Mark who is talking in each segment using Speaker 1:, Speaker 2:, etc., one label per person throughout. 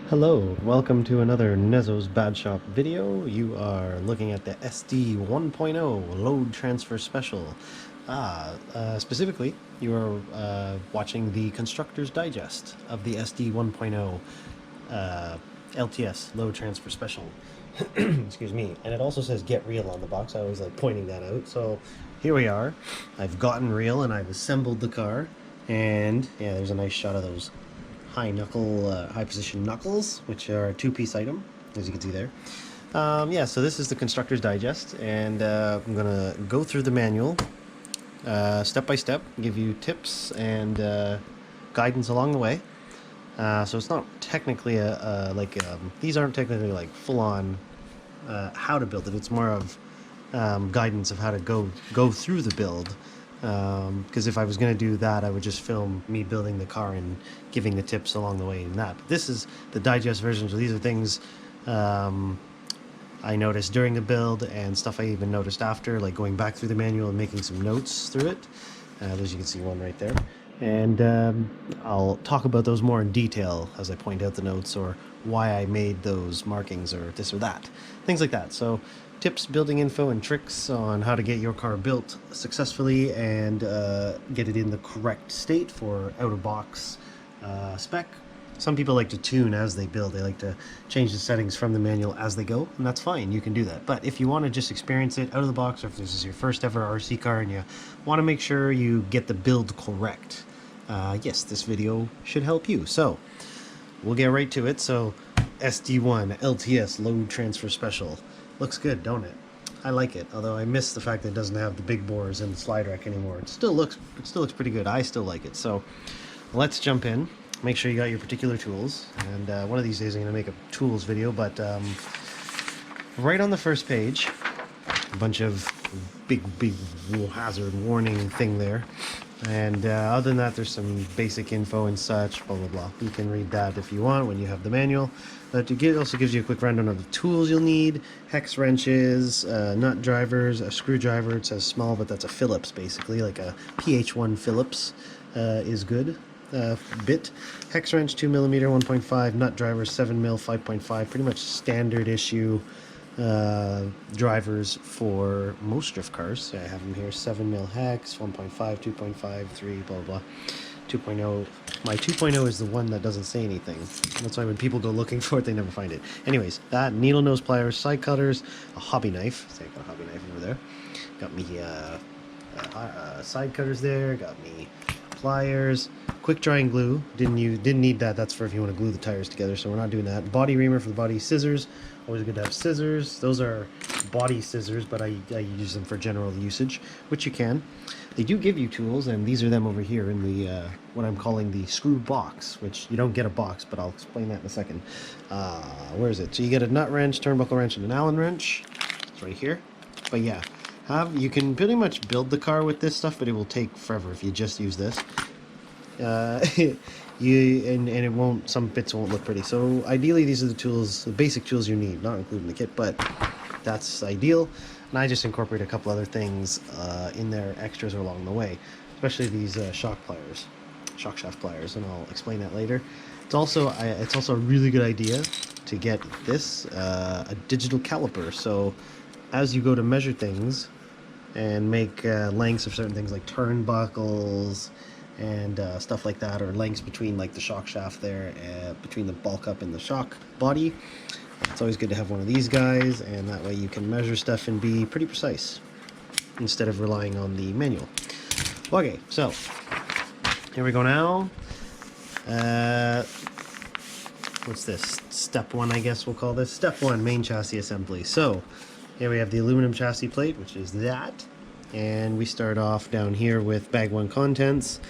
Speaker 1: Hello, welcome to another Nezzo's Bad Shop video. You are looking at the SD 1.0 Load Transfer Special. Specifically, you are watching the Constructor's Digest of the SD 1.0 LTS Load Transfer Special. Excuse me. And it also says Get Real on the box. I always like pointing that out. So here we are. I've gotten real and I've assembled the car. And yeah, there's a nice shot of those high position knuckles, which are a two-piece item, as you can see there. Yeah, so this is the Constructor's Digest, and I'm gonna go through the manual step by step, give you tips and guidance along the way. So it's not technically these aren't technically like full-on how to build it. It's more of guidance of how to go through the build. Because if I was going to do that, I would just film me building the car and giving the tips along the way in that. But this is the digest version, so these are things I noticed during the build and stuff I even noticed after, like going back through the manual and making some notes through it. As you can see, one right there. And I'll talk about those more in detail as I point out the notes or why I made those markings or this or that. Things like that. So tips, building info, and tricks on how to get your car built successfully and get it in the correct state for out-of-box spec. Some people like to tune as they build. They like to change the settings from the manual as they go, and that's fine. You can do that. But if you want to just experience it out of the box, or if this is your first ever RC car and you want to make sure you get the build correct, yes, this video should help you. So we'll get right to it. So SD1 LTS Load Transfer Special. Looks good, don't it? I like it, although I miss the fact that it doesn't have the big bores and the slide rack anymore. It still looks pretty good. I still like it. So let's jump in. Make sure you got your particular tools, and one of these days I'm going to make a tools video, but right on the first page, a bunch of big hazard warning thing there. And other than that, there's some basic info and such, blah, blah, blah. You can read that if you want when you have the manual. But it also gives you a quick rundown of the tools you'll need. Hex wrenches, nut drivers, a screwdriver. It says small, but that's a Phillips, basically. Like a PH1 Phillips is good. Bit. Hex wrench, 2mm, 1.5. Nut driver, 7mm, 5.5. Pretty much standard issue drivers for most drift cars. So I have them here: 7mm hex, 1.5, 2.5, 3, blah blah. 2.0. My 2.0 is the one that doesn't say anything. That's why when people go looking for it, they never find it. Anyways, that, needle nose pliers, side cutters, a hobby knife. So I got a hobby knife over there. Got me side cutters there. Got me pliers, quick drying glue. Didn't need that. That's for if you want to glue the tires together, so we're not doing that. Body reamer for the body. Scissors, always good to have scissors. Those are body scissors, but I use them for general usage, which you can. They do give you tools, and these are them over here in the what I'm calling the screw box, which you don't get a box, but I'll explain that in a second. Where is it? So you get a nut wrench, turnbuckle wrench, and an Allen wrench. It's right here. But yeah, you can pretty much build the car with this stuff, but it will take forever if you just use this. And it won't, some bits won't look pretty. So ideally, these are the tools, the basic tools you need, not including the kit, but that's ideal. And I just incorporate a couple other things in there, extras along the way, especially these shock shaft pliers, and I'll explain that later. It's also a really good idea to get this a digital caliper. So as you go to measure things and make lengths of certain things like turnbuckles and stuff like that, or lengths between like the shock shaft there, between the bulk up and the shock body, it's always good to have one of these guys, and that way you can measure stuff and be pretty precise instead of relying on the manual. Okay, so here we go now. What's this? Step one, I guess we'll call this. Step one, main chassis assembly. So here we have the aluminum chassis plate, which is that. And we start off down here with bag one contents.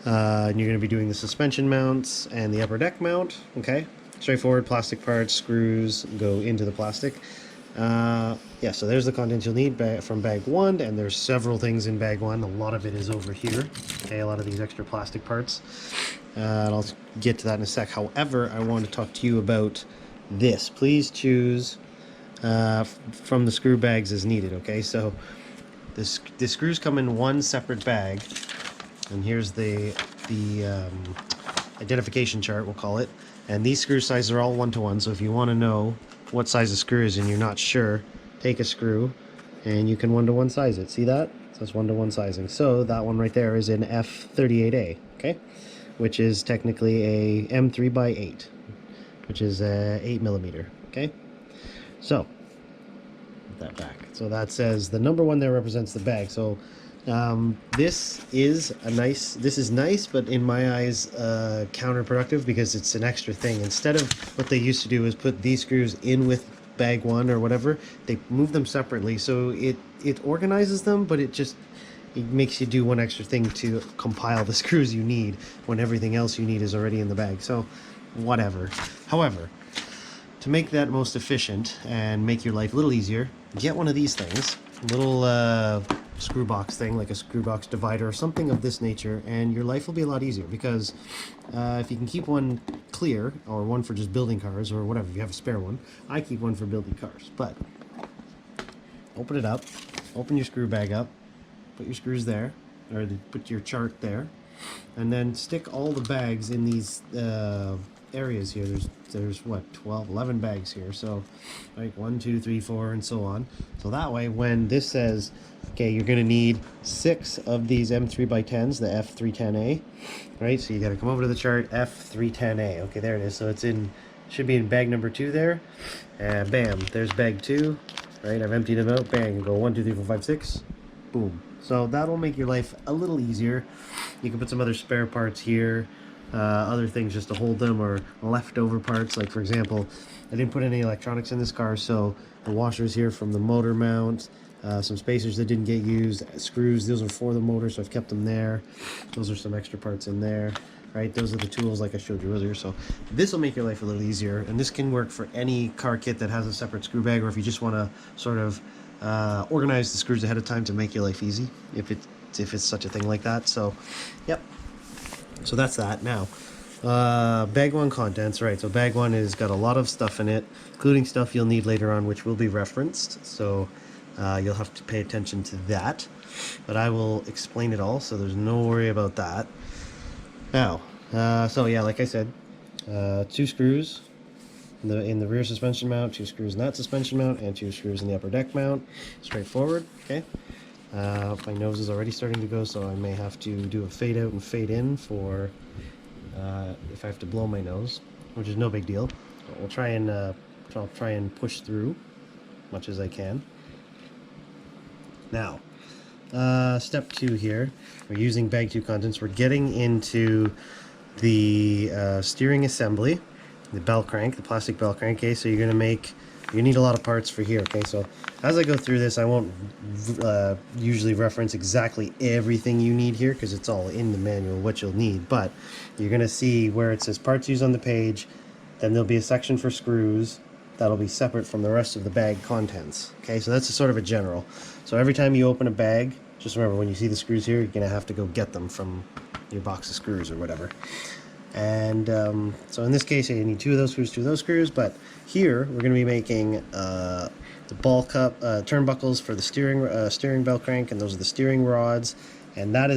Speaker 1: And you're going to be doing the suspension mounts and the upper deck mount. Okay, straightforward. Plastic parts, screws go into the plastic. Yeah, so there's the contents you'll need from bag one, and there's several things in bag one. A lot of it is over here. Okay, a lot of these extra plastic parts. And I'll get to that in a sec. However, I want to talk to you about this. Please choose from the screw bags as needed. Okay, so the screws come in one separate bag, and here's the identification chart, we'll call it. And these screw sizes are all 1-to-1, so if you want to know what size the screw is and you're not sure, take a screw and you can 1-to-1 size it. See that? So it's 1-to-1 sizing. So that one right there is an F38A, okay? Which is technically a M3 by 8, which is 8mm, okay? So, put that back. So that says the number 1 there represents the bag. So this is nice, but in my eyes counterproductive, because it's an extra thing. Instead of what they used to do is put these screws in with bag 1 or whatever, they move them separately, so it organizes them, but it makes you do one extra thing to compile the screws you need when everything else you need is already in the bag. So whatever. However, to make that most efficient and make your life a little easier, get one of these things, little screw box thing, like a screw box divider or something of this nature, and your life will be a lot easier, because if you can keep one clear, or one for just building cars or whatever, if you have a spare one. I keep one for building cars. But open it up, open your screw bag up, put your screws there, or put your chart there, and then stick all the bags in these areas here. There's what, 11 bags here, so like 1 2 3 4 and so on. So that way, when this says, okay, you're gonna need 6 of these M3 by 10s, the F310A, right? So you gotta come over to the chart, F310A. Okay, there it is. So it's should be in bag number 2 there, and bam, there's bag 2, right? I've emptied them out. Bang, go 1 2 3 4 5 6, boom. So that'll make your life a little easier. You can put some other spare parts here, other things just to hold them, or leftover parts. Like, for example, I didn't put any electronics in this car, so the washers here from the motor mount, some spacers that didn't get used, screws, those are for the motor, so I've kept them there. Those are some extra parts in there, right? Those are the tools like I showed you earlier. So this will make your life a little easier, and this can work for any car kit that has a separate screw bag, or if you just want to sort of organize the screws ahead of time to make your life easy, if it's such a thing like that. So yep, so that's that. Now bag 1 contents, right? So bag 1 has got a lot of stuff in it, including stuff you'll need later on, which will be referenced, so you'll have to pay attention to that, but I will explain it all, so there's no worry about that. Now so yeah, like I said, 2 screws in the rear suspension mount, 2 screws in that suspension mount, and 2 screws in the upper deck mount. Straightforward, okay? My nose is already starting to go, so I may have to do a fade out and fade in for if I have to blow my nose, which is no big deal. But we'll try and I'll try and push through much as I can. Now, step 2 here, we're using bag 2 contents. We're getting into the steering assembly, the bell crank, the plastic bell crank. Okay, so you need a lot of parts for here. Okay, so as I go through this, I won't usually reference exactly everything you need here, because it's all in the manual what you'll need, but you're going to see where it says parts used on the page, then there'll be a section for screws that'll be separate from the rest of the bag contents. Okay, so that's a sort of a general. So every time you open a bag, just remember, when you see the screws here, you're going to have to go get them from your box of screws or whatever. And so in this case, you need 2 of those screws, but here we're going to be making the ball cup turnbuckles for the steering bell crank, and those are the steering rods, and that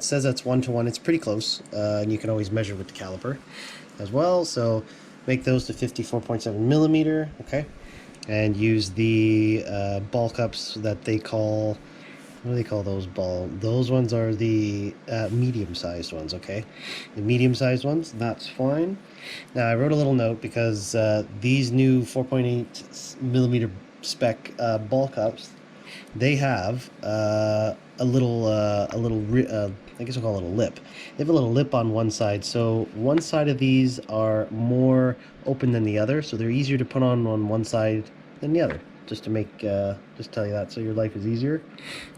Speaker 1: says that's 1-to-1. It's pretty close, and you can always measure with the caliper as well. So make those to 54.7mm, okay, and use the ball cups that they call, what do they call those those ones are the medium-sized ones, okay? The medium-sized ones, that's fine. Now, I wrote a little note, because these new 4.8mm spec ball cups, they have a little I guess I'll call it a lip. They have a little lip on one side, so one side of these are more open than the other, so they're easier to put on one side than the other. Just to make, just tell you that, so your life is easier.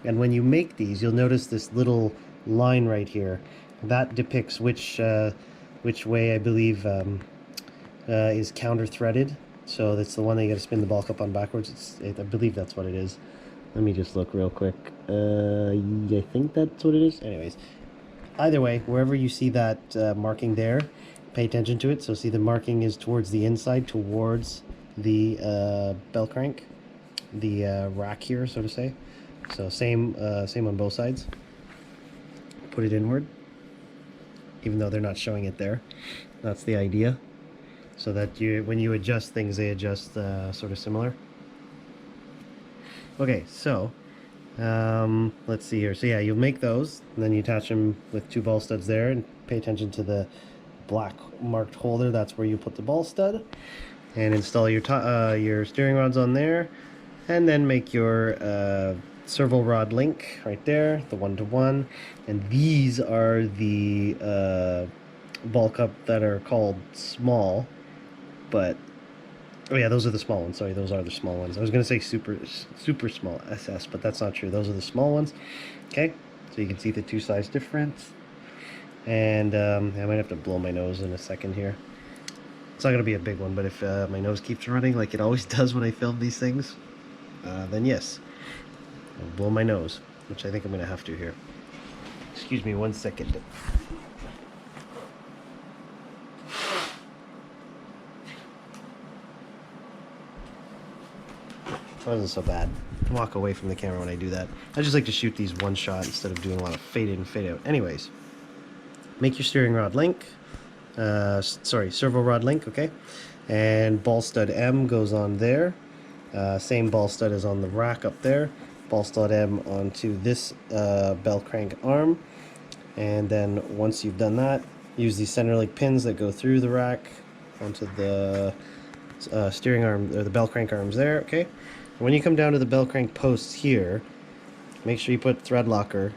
Speaker 1: And when you make these, you'll notice this little line right here. That depicts which way, I believe, is counter-threaded. So that's the one that you got to spin the ball cup on backwards. I believe that's what it is. Let me just look real quick. I think that's what it is. Anyways, either way, wherever you see that marking there, pay attention to it. So see, the marking is towards the inside, towards the bell crank, the rack here, so to say. So same on both sides. Put it inward, even though they're not showing it there. That's the idea. so that when you adjust things, they adjust sort of similar. Okay, so let's see here. So yeah, you'll make those, and then you attach them with 2 ball studs there, and pay attention to the black marked holder. That's where you put the ball stud, and install your steering rods on there, and then make your servo rod link right there, the 1-to-1. And these are the ball cup that are called small, but oh yeah, those are the small ones. Sorry, those are the small ones. I was gonna say super small SS, but that's not true. Those are the small ones. Okay, so you can see the 2 size difference. And I might have to blow my nose in a second here. It's not gonna be a big one, but if my nose keeps running like it always does when I film these things, then yes, I'll blow my nose, which I think I'm gonna have to here. Excuse me 1 second. It wasn't so bad. Walk away from the camera when I do that. I just like to shoot these one shot instead of doing a lot of fade in, fade out. Anyways, make your steering rod link. Sorry, servo rod link, okay? And ball stud M goes on there. Same ball stud is on the rack up there. Ball stud M onto this bell crank arm. And then once you've done that, use these center link pins that go through the rack onto the steering arm, or the bell crank arms there, okay? When you come down to the bell crank posts here, make sure you put thread locker.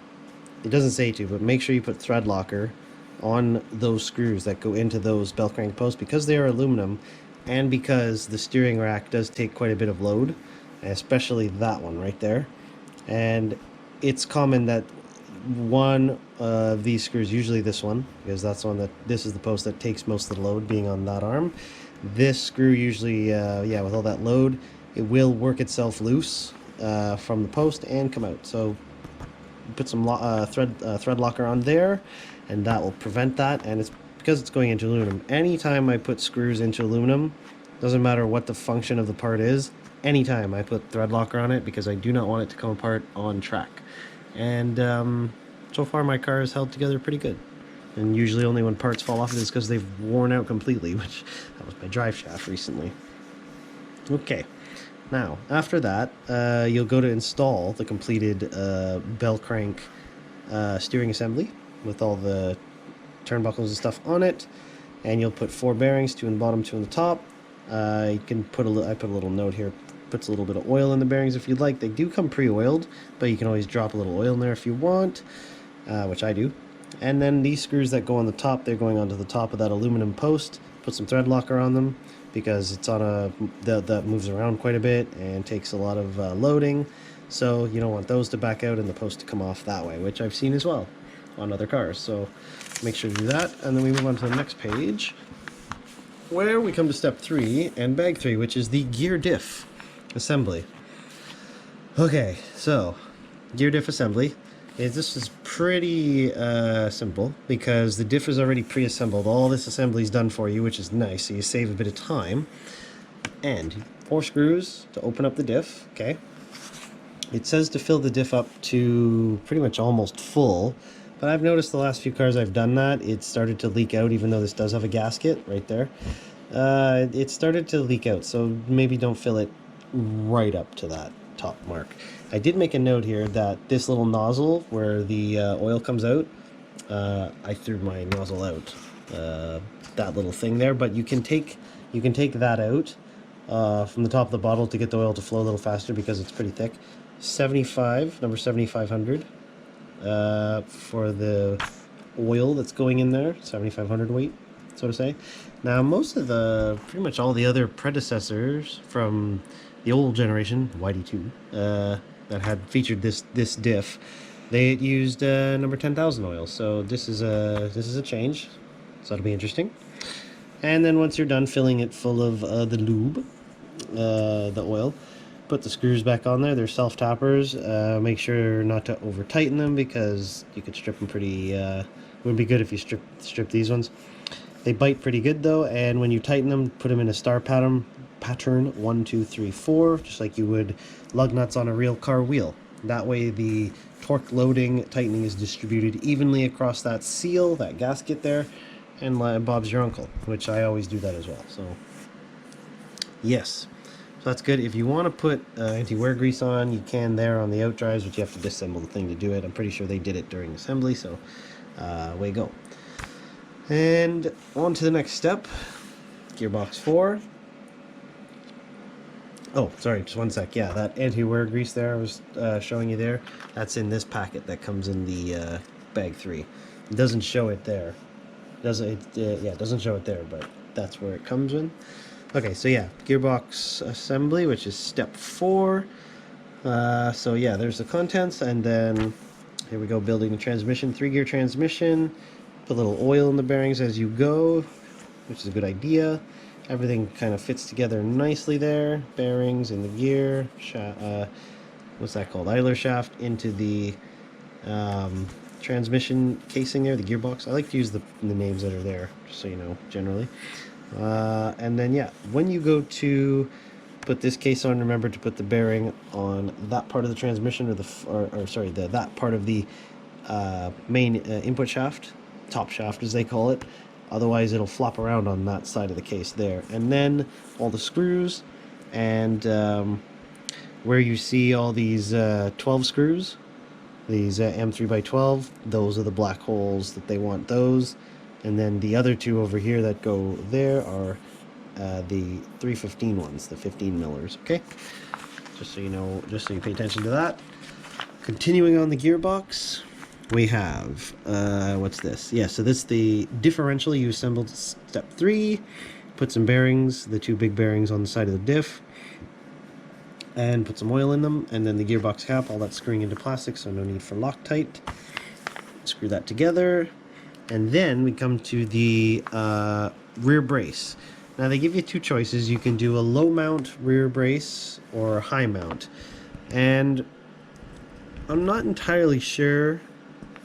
Speaker 1: It doesn't say to, but make sure you put thread locker on those screws that go into those bell crank posts, because they are aluminum and because the steering rack does take quite a bit of load, especially that one right there. And it's common that one of these screws, usually this one, because that's the one that, this is the post that takes most of the load being on that arm. This screw usually, yeah, with all that load, it will work itself loose from the post and come out. So put some thread locker on there, and that will prevent that. And it's because it's going into aluminum. Anytime I put screws into aluminum, doesn't matter what the function of the part is, anytime I put thread locker on it, because I do not want it to come apart on track. And so far my car has held together pretty good. And usually only when parts fall off it is because they've worn out completely, which that was my drive shaft recently. Okay, now after that you'll go to install the completed bell crank steering assembly with all the turnbuckles and stuff on it, and you'll put 4 bearings, 2 in the bottom, 2 in the top. You can put I put a little note here, puts a little bit of oil in the bearings if you'd like. They do come pre-oiled, but you can always drop a little oil in there if you want, which I do. And then these screws that go on the top, they're going onto the top of that aluminum post. Put some thread locker on them, because it's on a that moves around quite a bit and takes a lot of loading. So you don't want those to back out and the post to come off that way, which I've seen as well on other cars. So make sure to do that. And then we move on to the next page, where we come to step 3 and bag 3, which is the gear diff assembly. Okay, so gear diff assembly. This is pretty simple, because the diff is already pre-assembled. All this assembly is done for you, which is nice, so you save a bit of time. And 4 screws to open up the diff, okay? It says to fill the diff up to pretty much almost full, but I've noticed the last few cars I've done that, it started to leak out, even though this does have a gasket right there. It started to leak out, so maybe don't fill it right up to that top mark. I did make a note here that this little nozzle where the oil comes out, I threw my nozzle out, that little thing there, but you can take that out from the top of the bottle to get the oil to flow a little faster, because it's pretty thick. 75, number 7500 for the oil that's going in there, 7500 weight, so to say. Now most of pretty much all the other predecessors from the old generation, YD2, that had featured this diff, they used number 10,000 oil. So this is a change, so that'll be interesting. And then once you're done filling it full of the lube, the oil, put the screws back on there. They're self-tappers. Make sure not to over tighten them, because you could strip them pretty, it would be good if you strip these ones. They bite pretty good though, and when you tighten them, put them in a star pattern 1, 2, 3, 4, just like you would lug nuts on a real car wheel. That way the torque loading tightening is distributed evenly across that seal, that gasket there, and Bob's your uncle, which I always do that as well. So yes, so that's good. If you want to put anti-wear grease on, you can there on the out drives, but you have to disassemble the thing to do it. I'm pretty sure they did it during assembly, so way go. And on to the next step, gearbox 4. Oh, sorry, just one sec. Yeah, that anti-wear grease there I was showing you there, that's in this packet that comes in the bag 3. It doesn't show it there. It doesn't show it there, but that's where it comes in. Okay, so yeah, gearbox assembly, which is step 4. So yeah, there's the contents, and then here we go, building the transmission, 3-gear transmission. Put a little oil in the bearings as you go, which is a good idea. Everything kind of fits together nicely there. Bearings in the gear, what's that called? Idler shaft into the transmission casing there, the gearbox. I like to use the names that are there, just so you know, generally. And then yeah, when you go to put this case on, remember to put the bearing on that part of the transmission, or sorry, that part of the main input shaft, top shaft as they call it. Otherwise it'll flop around on that side of the case there. And then all the screws, and where you see all these 12 screws, these M3x12, those are the black holes that they want those. And then the other two over here that go there are the 315 ones, the 15 millers, okay? Just so you know, just so you pay attention to that. Continuing on the gearbox, we have, what's this? Yeah, so this is the differential you assembled step 3. Put some bearings, the 2 big bearings on the side of the diff, and put some oil in them, and then the gearbox cap, all that screwing into plastic, so no need for Loctite. Screw that together, and then we come to the rear brace. Now they give you 2 choices. You can do a low mount rear brace or a high mount, and I'm not entirely sure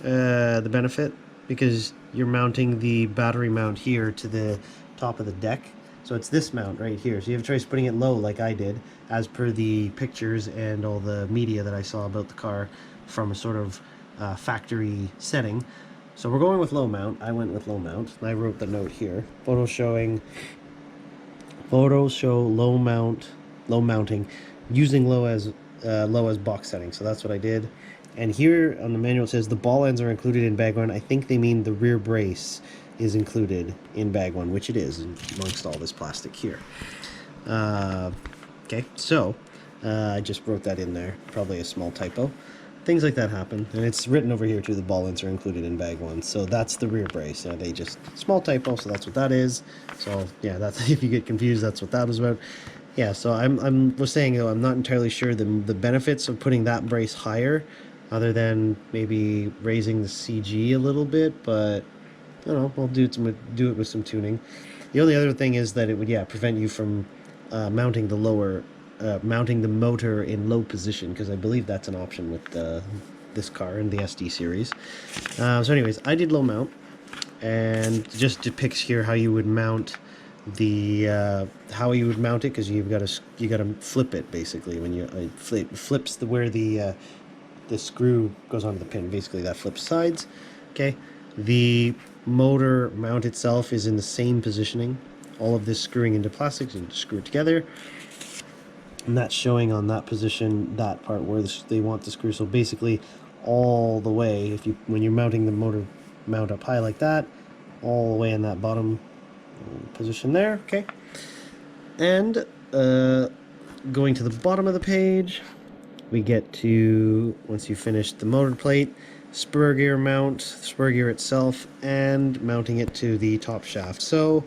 Speaker 1: the benefit, because you're mounting the battery mount here to the top of the deck. So it's this mount right here. So you have a choice of putting it low like I did, as per the pictures and all the media that I saw about the car from a sort of factory setting. So we're going with low mount. I went with low mount. I wrote the note here. Photos show low mounting using low as box setting. So that's what I did. And here on the manual it says the ball ends are included in bag 1. I think they mean the rear brace is included in bag 1, which it is amongst all this plastic here. Okay, so I just wrote that in there, probably a small typo. Things like that happen, and it's written over here too, the ball ends are included in bag 1. So that's the rear brace. They just, small typo, so that's what that is. So yeah, that's, if you get confused, that's what that was about. Yeah, so I was saying, though, I'm not entirely sure the benefits of putting that brace higher, other than maybe raising the CG a little bit, but I don't know, I'll do it with some tuning. The only other thing is that it would, yeah, prevent you from mounting the motor in low position, because I believe that's an option with this car in the SD series. So anyways, I did low mount, and just depicts here how you would mount the because you gotta flip it basically when you flips where the screw goes onto the pin. Basically that flips sides. Okay, the motor mount itself is in the same positioning. All of this screwing into plastics and screw it together, and that's showing on that position, that part where they want the screw. So basically all the way, when you're mounting the motor mount up high like that, all the way in that bottom position there. Okay, and going to the bottom of the page, we get to, once you finish the motor plate, spur gear mount, spur gear itself, and mounting it to the top shaft. So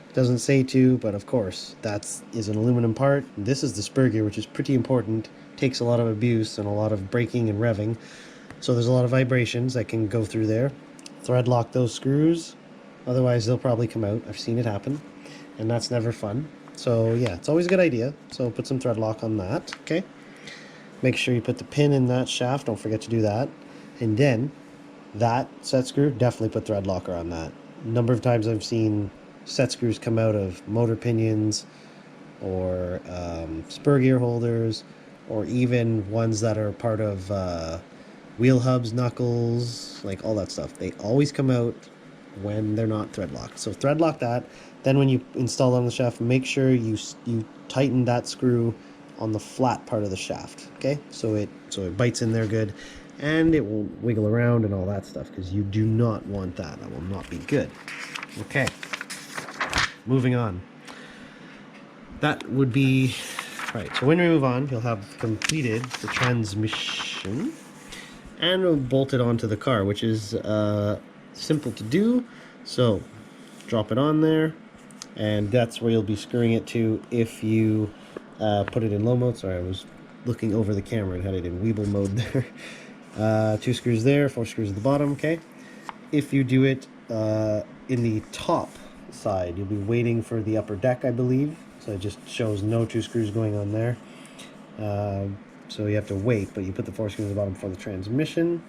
Speaker 1: it doesn't say to, but of course that is an aluminum part. This is the spur gear, which is pretty important. Takes a lot of abuse and a lot of braking and revving, so there's a lot of vibrations that can go through there. Thread lock those screws, otherwise they'll probably come out. I've seen it happen, and that's never fun. So yeah, it's always a good idea. So put some thread lock on that. Okay, make sure you put the pin in that shaft, don't forget to do that. And then that set screw, definitely put thread locker on that. A number of times I've seen set screws come out of motor pinions, or spur gear holders, or even ones that are part of wheel hubs, knuckles, like all that stuff. They always come out when they're not thread locked. So thread lock that. Then when you install it on the shaft, make sure you tighten that screw on the flat part of the shaft. Okay, so it bites in there good, and it will wiggle around and all that stuff, because you do not want that. That will not be good. Okay, moving on. That would be right. So when we move on, you'll have completed the transmission and we'll bolt it onto the car, which is simple to do. So drop it on there, and that's where you'll be screwing it to if you put it in low mode. Sorry, I was looking over the camera and had it in Weeble mode there. 2 screws there, 4 screws at the bottom. Okay, if you do it in the top side, you'll be waiting for the upper deck, I believe. So it just shows no 2 screws going on there. So you have to wait, but you put the 4 screws at the bottom for the transmission.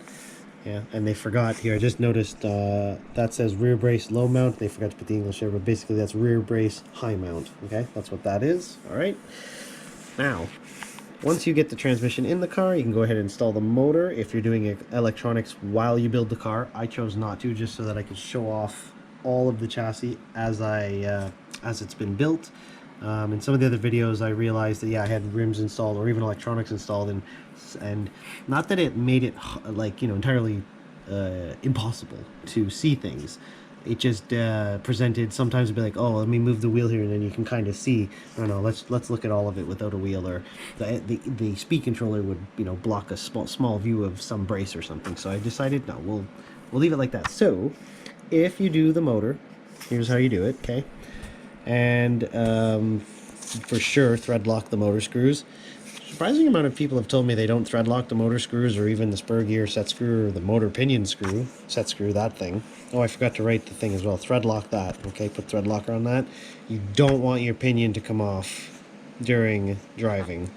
Speaker 1: Yeah, and they forgot here. I just noticed that says rear brace low mount. They forgot to put the English here, but basically that's rear brace high mount. Okay, that's what that is. All right. Now, once you get the transmission in the car, you can go ahead and install the motor. If you're doing electronics while you build the car, I chose not to, just so that I could show off all of the chassis as it's been built. In some of the other videos, I realized that yeah, I had rims installed or even electronics installed, and not that it made it like, you know, entirely impossible to see things. It just presented, sometimes it'd be like, oh, let me move the wheel here, and then you can kind of see. No, let's look at all of it without a wheel, or the speed controller would, you know, block a small view of some brace or something. So I decided no, we'll leave it like that. So if you do the motor, here's how you do it. Okay. And for sure thread lock the motor screws. Surprising amount of people have told me they don't thread lock the motor screws, or even the spur gear set screw, or the motor pinion screw set screw, that thing. Oh, I forgot to write the thing as well. Thread lock that. Okay, put thread locker on that. You don't want your pinion to come off during driving.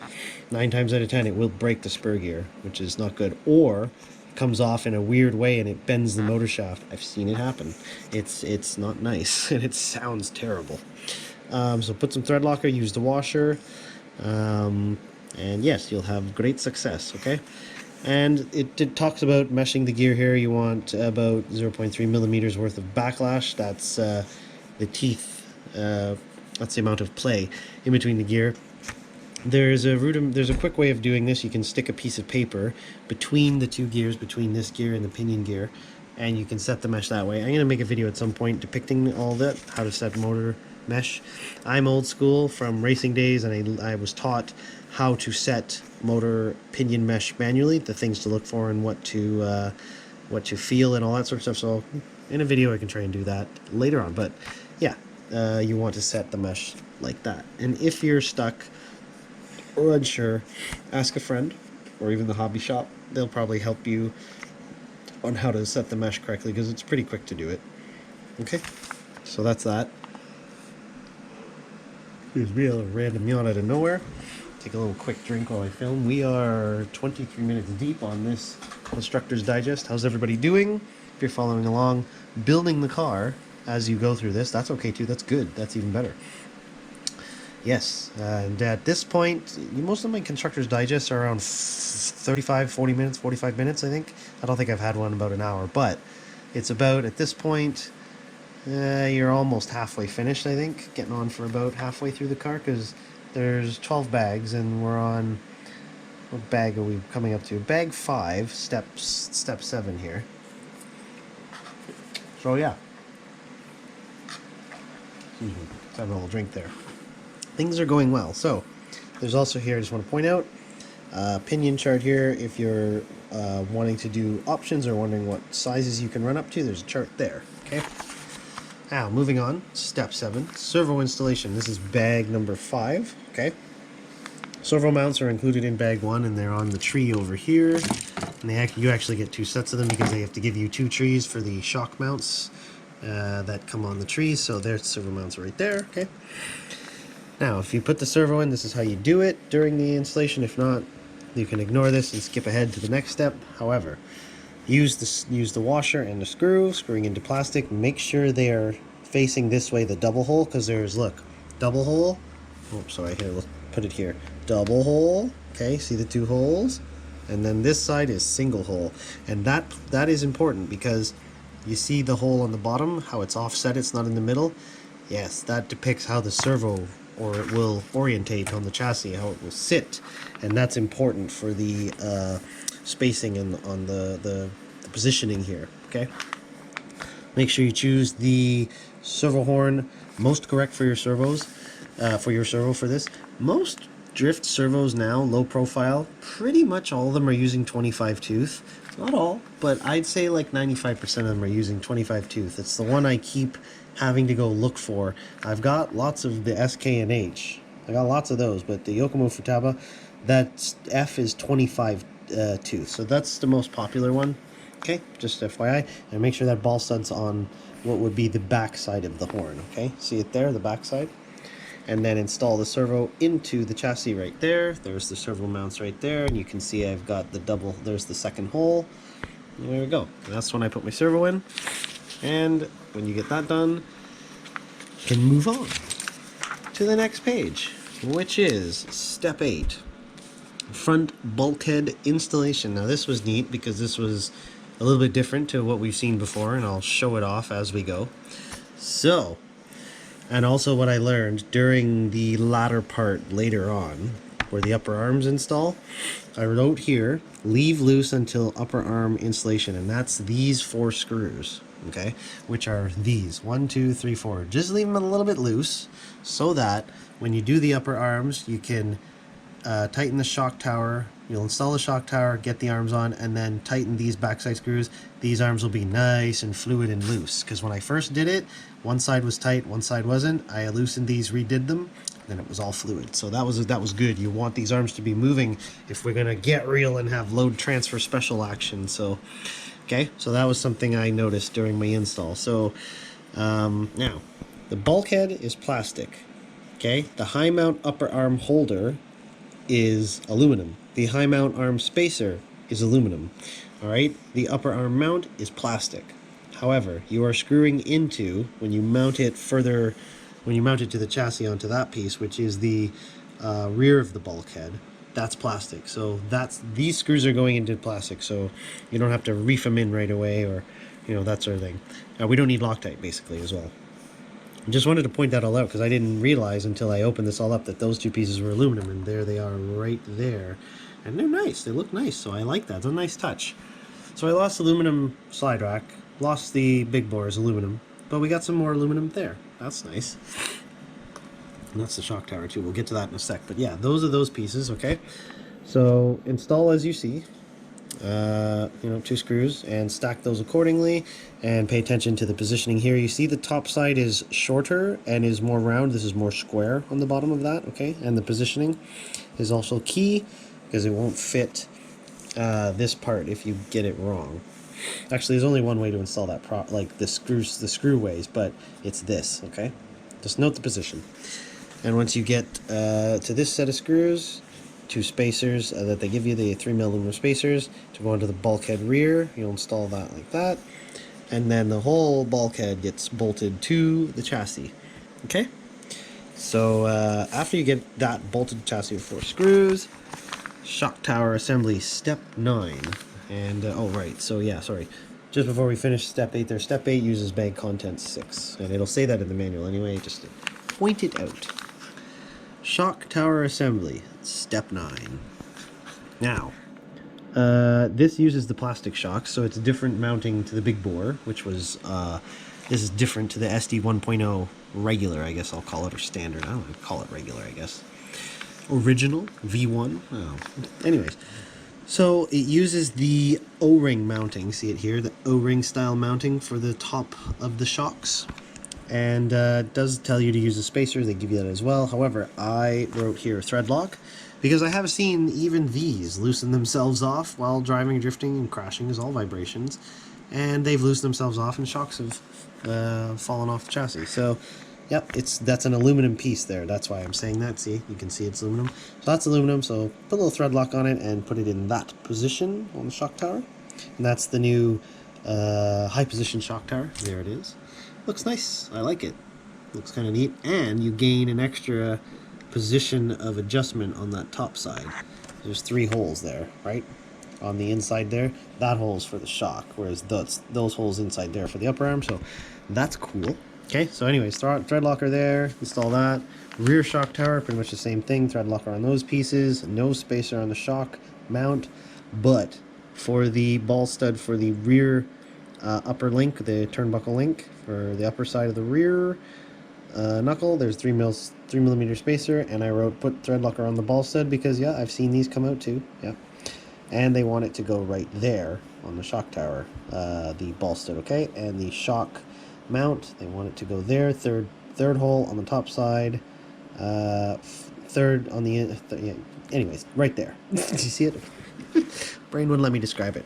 Speaker 1: 9 times out of 10 it will break the spur gear, which is not good, or comes off in a weird way and it bends the motor shaft. I've seen it happen. It's not nice and it sounds terrible. So put some thread locker, use the washer, and yes, you'll have great success. Okay, and it talks about meshing the gear here. You want about 0.3 millimeters worth of backlash. That's the teeth. That's the amount of play in between the gear. There's a quick way of doing this. You can stick a piece of paper between the 2 gears, between this gear and the pinion gear, and you can set the mesh that way. I'm going to make a video at some point depicting all that, how to set motor mesh. I'm old school from racing days, and I was taught how to set motor pinion mesh manually, the things to look for and what to feel and all that sort of stuff. So in a video I can try and do that later on, but yeah, you want to set the mesh like that. And if you're stuck or unsure, ask a friend or even the hobby shop. They'll probably help you on how to set the mesh correctly, because it's pretty quick to do it. Okay, so that's that. Excuse me, a random yawn out of nowhere. Take a little quick drink while I film. We are 23 minutes deep on this Constructor's Digest. How's everybody doing? If you're following along, building the car as you go through this, that's okay too. That's good. That's even better. Yes, and at this point, most of my Constructor's Digests are around 35, 40 minutes, 45 minutes, I think. I don't think I've had one about an hour, but it's about, at this point, you're almost halfway finished, I think. Getting on for about halfway through the car, because there's 12 bags, and we're on, what bag are we coming up to? Bag 5, step 7 here. So yeah. Excuse me, let's have a little drink there. Things are going well. So there's also here, I just want to point out, pinion chart here. If you're wanting to do options or wondering what sizes you can run up to, there's a chart there. Okay. Now moving on, step 7, servo installation. This is bag number 5. Okay. Servo mounts are included in bag 1, and they're on the tree over here. And you actually get 2 sets of them, because they have to give you 2 trees for the shock mounts that come on the trees. So there's servo mounts right there. Okay. Now, if you put the servo in, this is how you do it during the installation. If not, you can ignore this and skip ahead to the next step. However, use the washer and the screwing into plastic. Make sure they are facing this way, the double hole, because there's, look, double hole. Oh, sorry, here, let's put it here. Double hole, okay, see the 2 holes? And then this side is single hole. And that is important, because You see the hole on the bottom, how it's offset, it's not in the middle? Yes, that depicts how the servo, or it will orientate on the chassis, how it will sit. And that's important for the spacing and on the positioning here, okay? Make sure you choose the servo horn most correct for your servos, for your servo for this. Most drift servos now, low profile, pretty much all of them are using 25 tooth. Not all, but I'd say like 95% of them are using 25 tooth. It's the one I keep having to go look for. I've got lots of the SK and H. I got lots of those, but the Yokomo Futaba, that F is 25 tooth. So that's the most popular one. Okay, just FYI, and make sure that ball stud's on what would be the back side of the horn, okay? See it there, the back side? And then install the servo into the chassis right there. There's the servo mounts right there, and you can see I've got the double, there's the second hole. And there we go. And that's when I put my servo in. And when you get that done, you can move on to the next page, which is step 8. Front bulkhead installation. Now this was neat because this was a little bit different to what we've seen before, and I'll show it off as we go. So, and also what I learned during the latter part later on, where the upper arms install, I wrote here, leave loose until upper arm installation, and that's these 4 screws, okay, which are these, 1, 2, 3, 4. Just leave them a little bit loose so that when you do the upper arms, you can tighten the shock tower. You'll install the shock tower, get the arms on, and then tighten these backside screws. These arms will be nice and fluid and loose, because when I first did it, one side was tight, one side wasn't. I loosened these, redid them, then it was all fluid. So that was good. You want these arms to be moving if we're gonna get real and have load transfer special action. So okay, so that was something I noticed during my install. So now the bulkhead is plastic. Okay, the high mount upper arm holder is aluminum. The high mount arm spacer is aluminum. All right, the upper arm mount is plastic. However, you are screwing into, when you mount it further, when you mount it to the chassis onto that piece, which is the rear of the bulkhead, that's plastic. So these screws are going into plastic, so you don't have to reef them in right away, or that sort of thing. Now we don't need Loctite basically as well. I just wanted to point that all out because I didn't realize until I opened this all up that those 2 pieces were aluminum, and there they are right there. And they're nice, they look nice, so I like that. It's a nice touch. So I lost aluminum slide rack, lost the big bores aluminum, but we got some more aluminum there. That's nice. And that's the shock tower too. We'll get to that in a sec. But yeah, those are those pieces, okay? So install as you see. 2 screws, and stack those accordingly, and pay attention to the positioning here. You see the top side is shorter and is more round. This is more square on the bottom of that, okay? And the positioning is also key because it won't fit this part if you get it wrong. Actually, there's only one way to install that like the screw ways, but it's this, okay? Just note the position. And once you get to this set of screws, 2 spacers that they give you, the 3mm aluminum spacers to go into the bulkhead rear. You'll install that like that, and then the whole bulkhead gets bolted to the chassis. Okay, so after you get that bolted to chassis with 4 screws, shock tower assembly step 9. And oh right, so yeah, sorry, just before we finish step 8 there, step 8 uses bag contents 6, and it'll say that in the manual anyway, just to point it out. Shock tower assembly, step 9. Now, this uses the plastic shocks, so it's different mounting to the big bore, which was, this is different to the SD 1.0 regular, I guess I'll call it, or standard. I don't know, call it regular, I guess. Original, V1, oh. Anyways, so it uses the O-ring mounting, see it here, the O-ring style mounting for the top of the shocks. And it does tell you to use a spacer, they give you that as well. However, I wrote here thread lock because I have seen even these loosen themselves off while driving, drifting, and crashing is all vibrations. And they've loosened themselves off and shocks have fallen off the chassis. So, yep, that's an aluminum piece there. That's why I'm saying that. See, you can see it's aluminum. So that's aluminum, so put a little thread lock on it and put it in that position on the shock tower. And that's the new high position shock tower. There it is. Looks nice. I like it. Looks kind of neat. And you gain an extra position of adjustment on that top side. There's 3 holes there, right? on the inside there, that hole's for the shock, whereas those holes inside there are for the upper arm, so that's cool. Okay, so anyways, thread locker there, install that. Rear shock tower, pretty much the same thing, thread locker on those pieces, no spacer on the shock mount, but for the ball stud for the rear upper link, the turnbuckle link for the upper side of the rear knuckle, there's 3mm spacer, and I wrote put thread locker on the ball stud because yeah, I've seen these come out too. Yeah, and they want it to go right there on the shock tower, the ball stud. Okay, and the shock mount, they want it to go there, third hole on the top side, third on the yeah. Anyways, right there. Did you see it? Brain wouldn't let me describe it.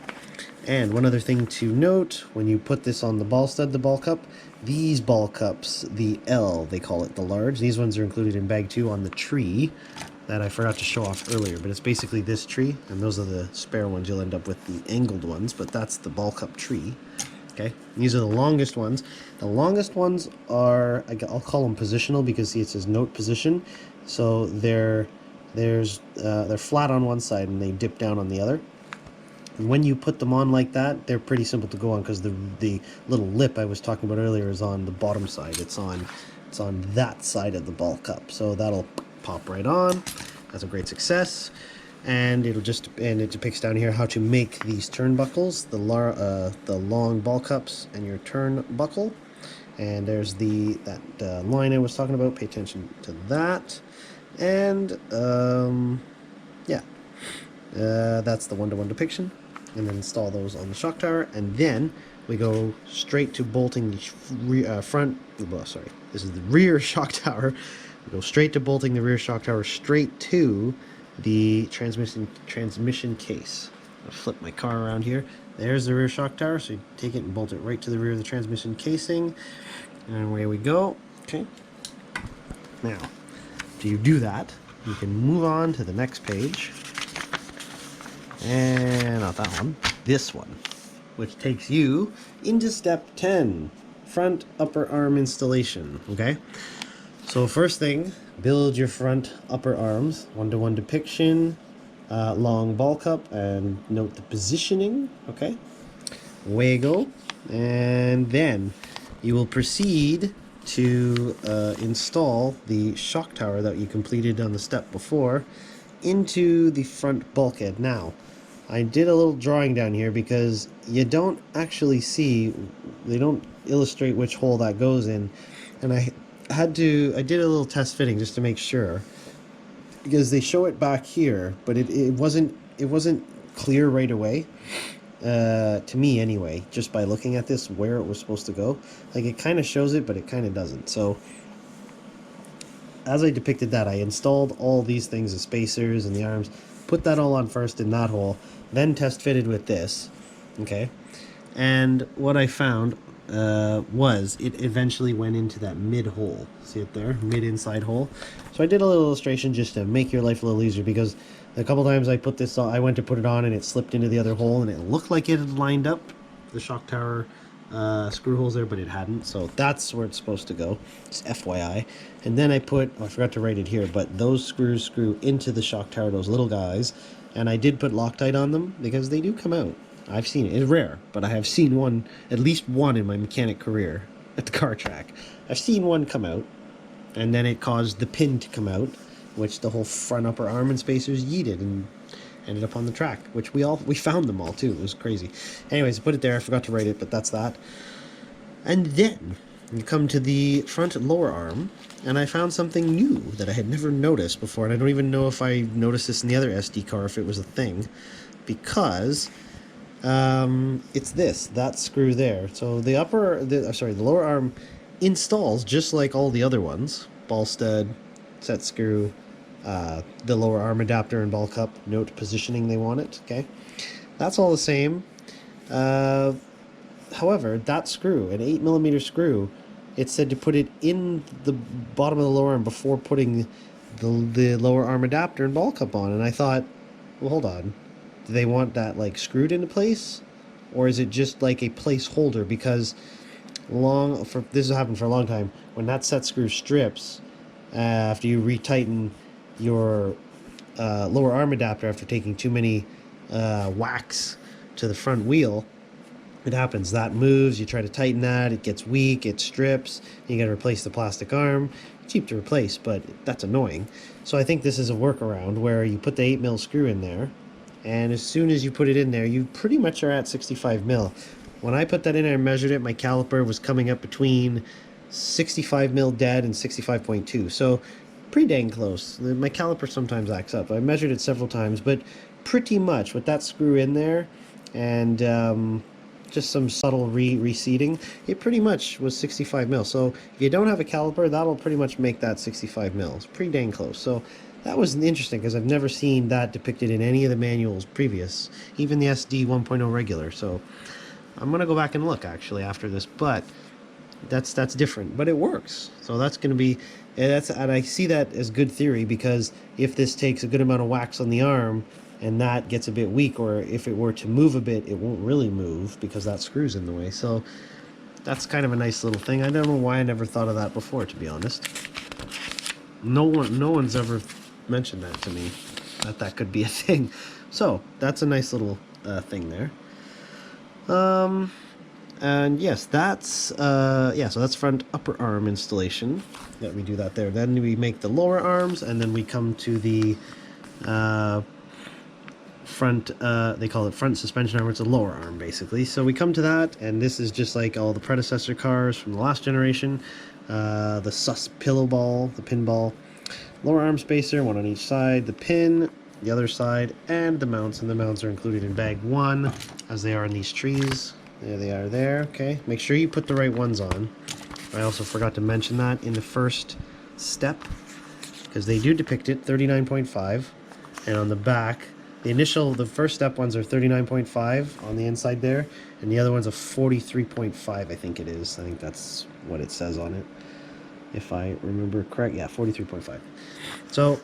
Speaker 1: And one other thing to note, when you put this on the ball stud, the ball cup, these ball cups, the L, they call it, the large, these ones are included in bag 2 on the tree that I forgot to show off earlier, but it's basically this tree, and those are the spare ones. You'll end up with the angled ones, but that's the ball cup tree. Okay, these are the longest ones. The longest ones are, I'll call them positional because see, it says note position, so they're flat on one side and they dip down on the other. And when you put them on like that, they're pretty simple to go on because the little lip I was talking about earlier is on the bottom side. It's on that side of the ball cup, so that'll pop right on. That's a great success. And it depicts down here how to make these turnbuckles, the long ball cups and your turnbuckle. And there's that line I was talking about. Pay attention to that. And yeah, that's the one-to-one depiction. And then install those on the shock tower, and then we go straight to bolting the this is the rear shock tower. We go straight to bolting the rear shock tower straight to the transmission case. I'll flip my car around here. There's the rear shock tower, so you take it and bolt it right to the rear of the transmission casing, and away we go. Okay. Now, after you do that, you can move on to the next page. And not that one, this one, which takes you into step 10, front upper arm installation. Okay, so first thing, build your front upper arms, one-to-one depiction, long ball cup, and note the positioning. Okay, away you go. And then you will proceed to install the shock tower that you completed on the step before into the front bulkhead. Now, I did a little drawing down here because you don't actually see, they don't illustrate which hole that goes in, and I did a little test fitting just to make sure, because they show it back here, but it wasn't clear right away, to me anyway, just by looking at this, where it was supposed to go. Like, it kind of shows it, but it kind of doesn't. So as I depicted that, I installed all these things, the spacers and the arms, put that all on first in that hole, then test fitted with this. Okay, and what I found was it eventually went into that mid hole. See it there, mid inside hole. So I did a little illustration just to make your life a little easier, because a couple times I put this on, I went to put it on and it slipped into the other hole, and it looked like it had lined up the shock tower screw holes there, but it hadn't. So that's where it's supposed to go, just FYI. And then I put, I forgot to write it here, but those screws screw into the shock tower, those little guys, and I did put Loctite on them because they do come out. I've seen it. It's rare, but I have seen one, at least one in my mechanic career at the car track. I've seen one come out, and then it caused the pin to come out, which the whole front upper arm and spacers yeeted and ended up on the track, which we found them all too. It was crazy. Anyways, I put it there. I forgot to write it, but that's that. And then you come to the front lower arm, and I found something new that I had never noticed before, and I don't even know if I noticed this in the other SD car, if it was a thing, because it's that screw there. So the lower arm installs just like all the other ones: ball stud, set screw, the lower arm adapter and ball cup, note positioning they want it. Okay, that's all the same. However, that screw, an 8mm screw, it said to put it in the bottom of the lower arm before putting the lower arm adapter and ball cup on. And I thought, well, hold on, do they want that like screwed into place, or is it just like a placeholder? Because this has happened for a long time, when that set screw strips after you retighten your lower arm adapter after taking too many wax to the front wheel, it happens. That moves, you try to tighten that, it gets weak, it strips, you got to replace the plastic arm. Cheap to replace, but that's annoying. So I think this is a workaround where you put the 8mm screw in there, and as soon as you put it in there, you pretty much are at 65mm. When I put that in and measured it, my caliper was coming up between 65mm dead and 65.2, so pretty dang close. My caliper sometimes acts up. I measured it several times, but pretty much with that screw in there and just some subtle reseating, it pretty much was 65mm. So if you don't have a caliper, that'll pretty much make that 65mm. It's pretty dang close. So that was interesting because I've never seen that depicted in any of the manuals previous, even the SD 1.0 regular. So I'm gonna go back and look actually after this, but that's different, but it works. So that's going to be, and I see that as good theory, because if this takes a good amount of wax on the arm and that gets a bit weak, or if it were to move a bit, it won't really move because that screw's in the way. So that's kind of a nice little thing. I don't know why I never thought of that before, to be honest. No one's ever mentioned that to me, that could be a thing. So that's a nice little thing there. And yes, that's yeah, so that's front upper arm installation. Let me do that there. Then we make the lower arms, and then we come to the front, they call it front suspension arm. It's a lower arm, basically. So we come to that, and this is just like all the predecessor cars from the last generation. The sus pillow ball, the pin ball, lower arm spacer, one on each side, the pin, the other side, and the mounts. And the mounts are included in bag 1, as they are in these trees. There they are there, okay. Make sure you put the right ones on. I also forgot to mention that in the first step, because they do depict it, 39.5. And on the back, the first step ones are 39.5 on the inside there, and the other one's a 43.5, I think it is. I think that's what it says on it, if I remember correct. Yeah, 43.5. So,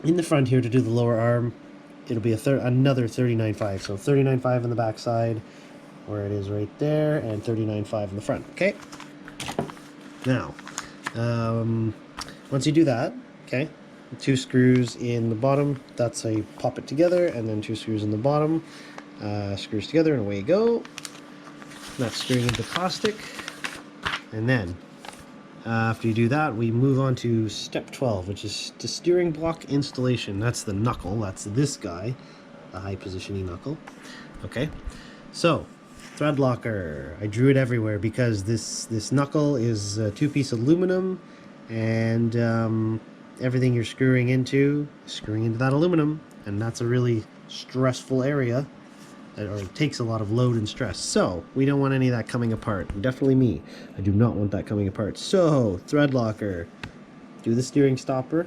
Speaker 1: in the front here to do the lower arm, it'll be another 39.5. So 39.5 on the back side, where it is right there, and 39.5 in the front, okay? Now, once you do that, okay, 2 screws in the bottom, that's how you pop it together, and then 2 screws in the bottom, screws together, and away you go. That's screwing into plastic, and then, after you do that, we move on to step 12, which is the steering block installation. That's the knuckle, that's this guy, the high positioning knuckle, okay? So, thread locker. I drew it everywhere because this knuckle is a 2-piece aluminum, and everything you're screwing into that aluminum, and that's a really stressful area, or it takes a lot of load and stress. So we don't want any of that coming apart. Definitely me. I do not want that coming apart. So thread locker. Do the steering stopper.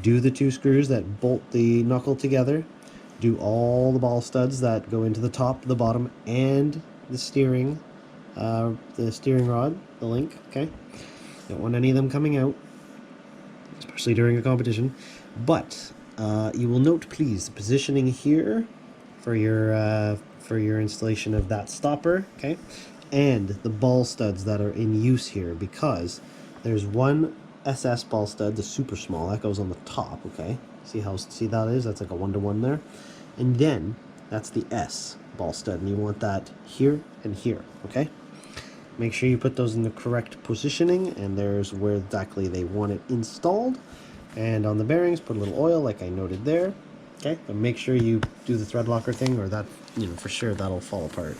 Speaker 1: Do the 2 screws that bolt the knuckle together. Do all the ball studs that go into the top, the bottom, and the steering rod, the link, okay? Don't want any of them coming out, especially during a competition. But you will note, please, the positioning here for your installation of that stopper, okay? And the ball studs that are in use here, because there's one SS ball stud, the super small, that goes on the top, okay? See that is? That's like a 1-to-1 there. And then that's the S ball stud, and you want that here and here, okay? Make sure you put those in the correct positioning, and there's where exactly they want it installed. And on the bearings, put a little oil like I noted there, okay? But make sure you do the thread locker thing, or that, for sure that'll fall apart.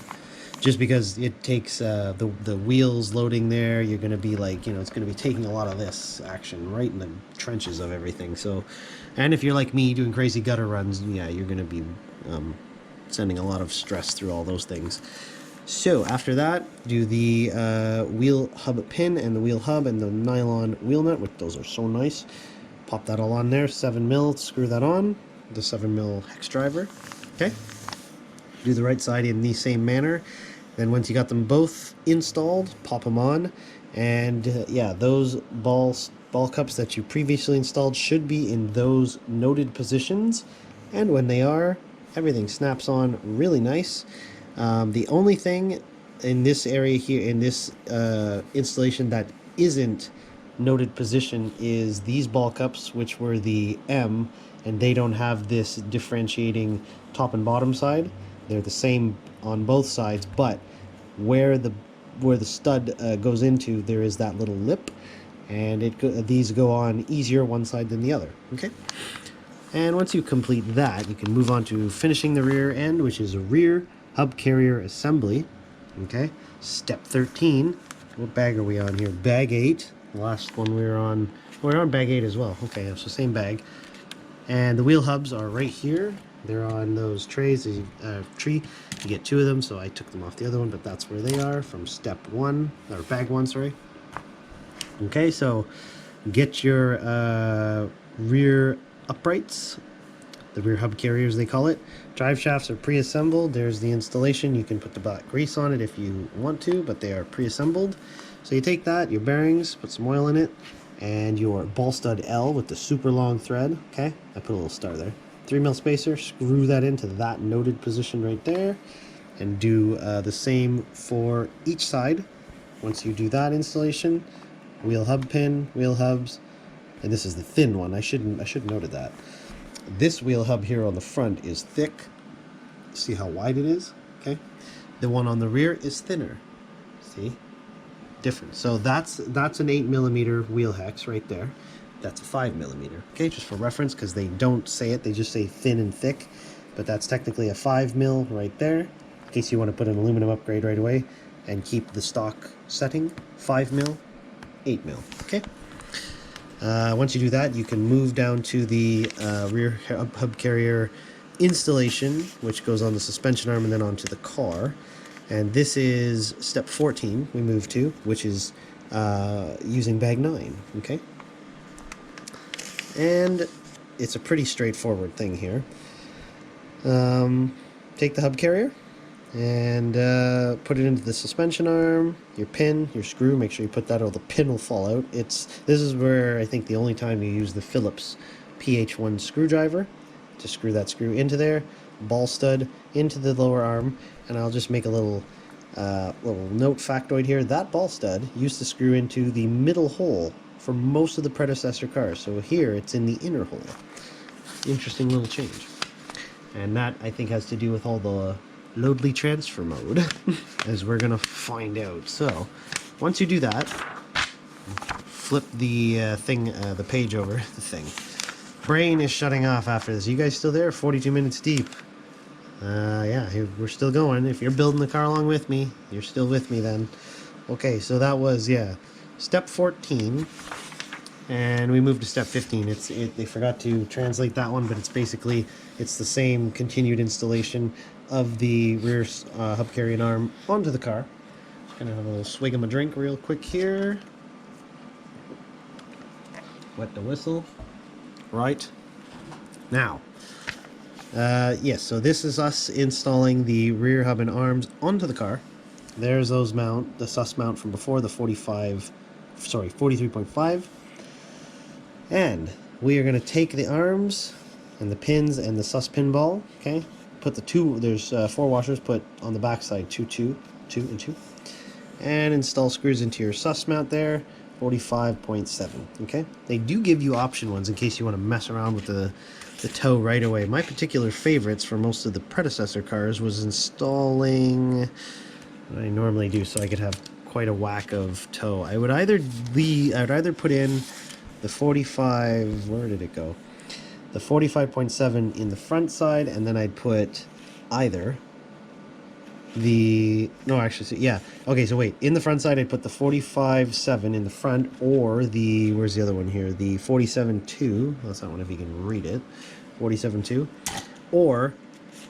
Speaker 1: Just because it takes the wheels loading there, you're going to be like, it's going to be taking a lot of this action right in the trenches of everything. So, and if you're like me doing crazy gutter runs, yeah, you're going to be sending a lot of stress through all those things. So after that, do the wheel hub pin and the wheel hub and the nylon wheel nut, which those are so nice. Pop that all on there, 7mm, screw that on, the 7mm hex driver, okay? Do the right side in the same manner. Then once you got them both installed, pop them on, and yeah, those ball cups that you previously installed should be in those noted positions, and when they are, everything snaps on really nice. The only thing in this area here, in this installation, that isn't noted position is these ball cups, which were the M, and they don't have this differentiating top and bottom side. They're the same on both sides, but where the stud goes into, there is that little lip, and these go on easier one side than the other. Okay. And once you complete that, you can move on to finishing the rear end, which is a rear hub carrier assembly. Okay, step 13. What bag are we on here? Bag 8. The last one we're on bag 8 as well. Okay, so same bag. And the wheel hubs are right here. They're on those trays, tree. You get 2 of them, so I took them off the other one, but that's where they are from step 1, or bag 1, sorry. Okay, so get your rear uprights, the rear hub carriers they call it. Drive shafts are pre-assembled. There's the installation. You can put the black grease on it if you want to, but they are pre-assembled. So you take that, your bearings, put some oil in it, and your ball stud L with the super long thread. Okay, I put a little star there. 3mm spacer, screw that into that noted position right there, and do the same for each side. Once you do that installation, wheel hub pin, wheel hubs, and this is the thin one. I should have noted that. This wheel hub here on the front is thick. See how wide it is? Okay. The one on the rear is thinner. See? Different. So that's an 8mm wheel hex right there. That's a 5mm. Okay, just for reference, because they don't say it. They just say thin and thick. But that's technically a 5mm right there. In case you want to put an aluminum upgrade right away and keep the stock setting. 5mm, 8mm. Okay. Once you do that, you can move down to the rear hub carrier installation, which goes on the suspension arm and then onto the car. And this is step 14 we move to, which is using bag 9. Okay. And it's a pretty straightforward thing here. Take the hub carrier and put it into the suspension arm, your pin, your screw. Make sure you put that or the pin will fall out. This is where I think the only time you use the Phillips PH1 screwdriver to screw that screw into there, ball stud into the lower arm, and I'll just make a little note factoid here. That ball stud used to screw into the middle hole for most of the predecessor cars, so here it's in the inner hole. Interesting little change. And that, I think, has to do with all the loadly transfer mode, as we're gonna find out. So once you do that, flip the the page over. The thing, brain is shutting off after this. You guys still there? 42 minutes deep. Yeah, we're still going. If you're building the car along with me, you're still with me then. Okay, so that was, yeah, step 14, and we moved to step 15. They forgot to translate that one, but it's basically, it's the same continued installation of the rear hub carrying arm onto the car. Just gonna have a little swig of my drink real quick here. Wet the whistle. Right. Now, yes, so this is us installing the rear hub and arms onto the car. There's those the sus mount from before, the 43.5. And we are going to take the arms and the pins and the sus pin ball, okay? Put there's 4 washers, put on the back side 2 and 2. And install screws into your sus mount there, 45.7, okay? They do give you option ones in case you want to mess around with the toe right away. My particular favorites for most of the predecessor cars was installing what I normally do so I could have quite a whack of toe. I would either put in the 45, where did it go? The 45.7 in the front side, and then I'd put either so wait, in the front side I'd put the 45.7 in the front, or where's the other one here? The 47.2, that's that one if you can read it, 47.2, or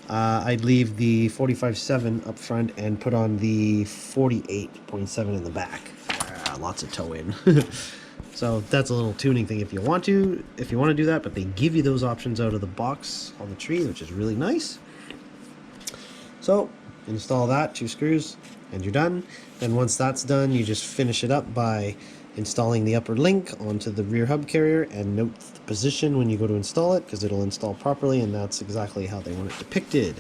Speaker 1: I'd leave the 45.7 up front and put on the 48.7 in the back. Lots of toe in. So that's a little tuning thing if you want to do that, but they give you those options out of the box on the tree, which is really nice. So install that, 2 screws, and you're done. Then once that's done, you just finish it up by installing the upper link onto the rear hub carrier, and note the position when you go to install it, because it'll install properly, and that's exactly how they want it depicted.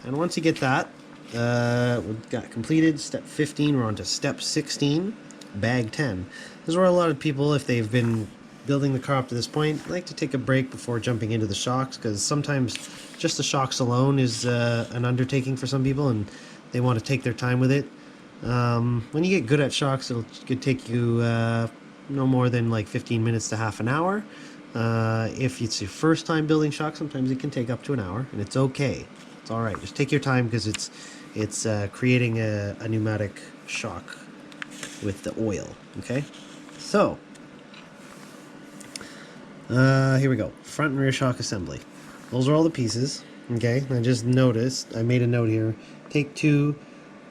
Speaker 1: And once you get that, we've got completed step 15, we're on to step 16. bag 10. This is where a lot of people, if they've been building the car up to this point, like to take a break before jumping into the shocks, because sometimes just the shocks alone is an undertaking for some people, and they want to take their time with it. When you get good at shocks, it could take you no more than like 15 minutes to half an hour. If it's your first time building shocks, sometimes it can take up to an hour, and it's okay. It's all right. Just take your time, because it's creating a pneumatic shock with the oil. Okay, so here we go. Front and rear shock assembly. Those are all the pieces. Okay, I just noticed, I made a note here, take 2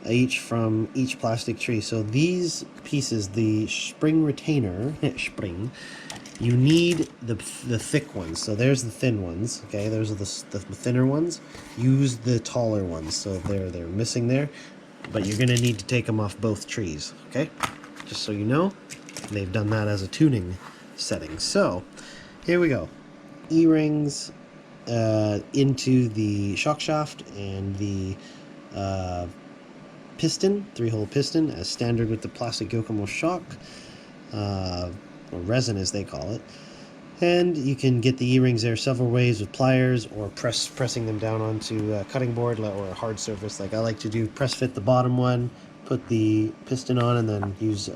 Speaker 1: each from each plastic tree. So these pieces, the spring retainer, you need the thick ones. So there's the thin ones, okay, those are the thinner ones. Use the taller ones, so they're missing there, but you're gonna need to take them off both trees, okay, just so you know. They've done that as a tuning setting. So here we go. E-rings into the shock shaft and the piston, 3-hole piston, as standard with the plastic Yokomo shock, or resin as they call it. And you can get the E-rings there several ways, with pliers or pressing them down onto a cutting board or a hard surface. Like I like to do, press fit the bottom one, put the piston on, and then use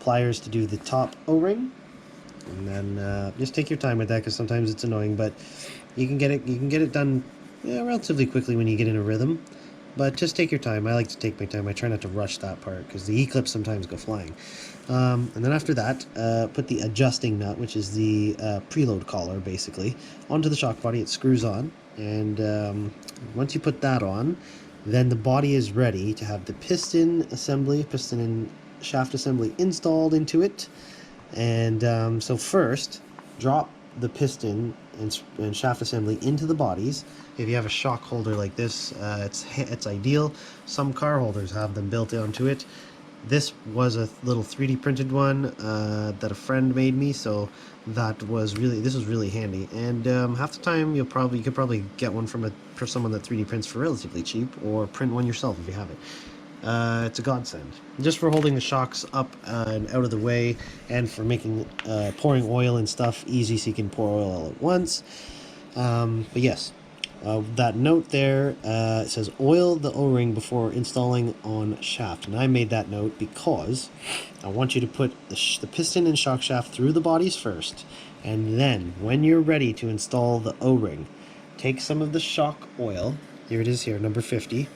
Speaker 1: pliers to do the top O-ring. And then just take your time with that, because sometimes it's annoying, but you can get it done relatively quickly when you get in a rhythm. But just take your time. I like to take my time. I try not to rush that part, because the E-clips sometimes go flying. And then after that, put the adjusting nut, which is the preload collar, basically, onto the shock body. It screws on, and once you put that on, then the body is ready to have the piston and shaft assembly installed into it. And so first, drop the piston and shaft assembly into the bodies. If you have a shock holder like this, it's ideal. Some car holders have them built onto it. This was a little 3D printed one that a friend made me, so this was really handy. And half the time you could probably get one from someone that 3D prints for relatively cheap, or print one yourself if you have it. It's a godsend, just for holding the shocks up and out of the way, and for making pouring oil and stuff easy, so you can pour oil all at once. But yes, that note there, it says oil the O-ring before installing on shaft, and I made that note because I want you to put the piston and shock shaft through the bodies first, and then when you're ready to install the O-ring, take some of the shock oil. Here it is, here, number 50.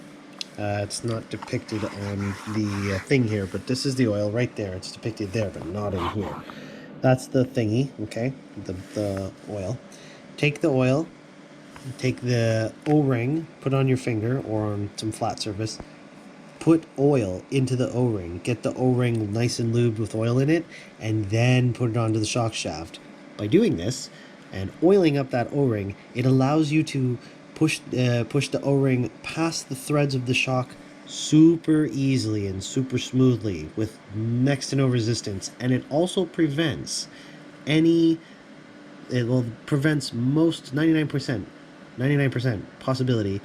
Speaker 1: It's not depicted on the thing here, but this is the oil right there. It's depicted there, but not in here. That's the thingy, okay? The oil. Take the oil, take the O-ring, put it on your finger or on some flat surface. Put oil into the O-ring. Get the O-ring nice and lubed with oil in it, and then put it onto the shock shaft. By doing this and oiling up that O-ring, it allows you to push the O-ring past the threads of the shock super easily and super smoothly with next to no resistance. And it also prevents most 99% possibility,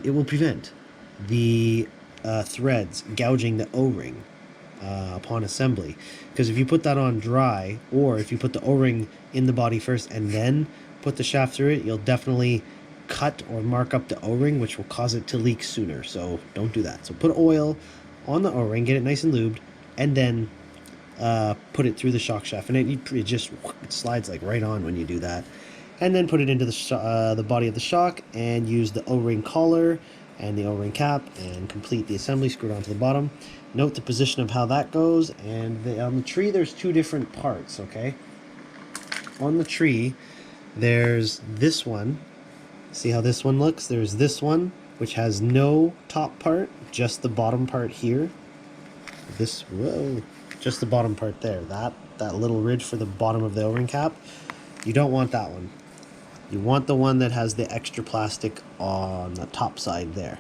Speaker 1: it will prevent the threads gouging the O-ring upon assembly. Because if you put that on dry, or if you put the O-ring in the body first and then put the shaft through it, you'll definitely cut or mark up the O-ring, which will cause it to leak sooner. So don't do that. So put oil on the O-ring, get it nice and lubed, and then put it through the shock shaft, and it slides like right on when you do that. And then put it into the body of the shock, and use the O-ring collar and the O-ring cap, and complete the assembly. Screw it onto the bottom. Note the position of how that goes. And on the tree, there's 2 different parts. Okay, on the tree, there's this one. See how this one looks? There's this one, which has no top part, just the bottom part here. Just the bottom part there. That little ridge for the bottom of the O-ring cap. You don't want that one. You want the one that has the extra plastic on the top side there.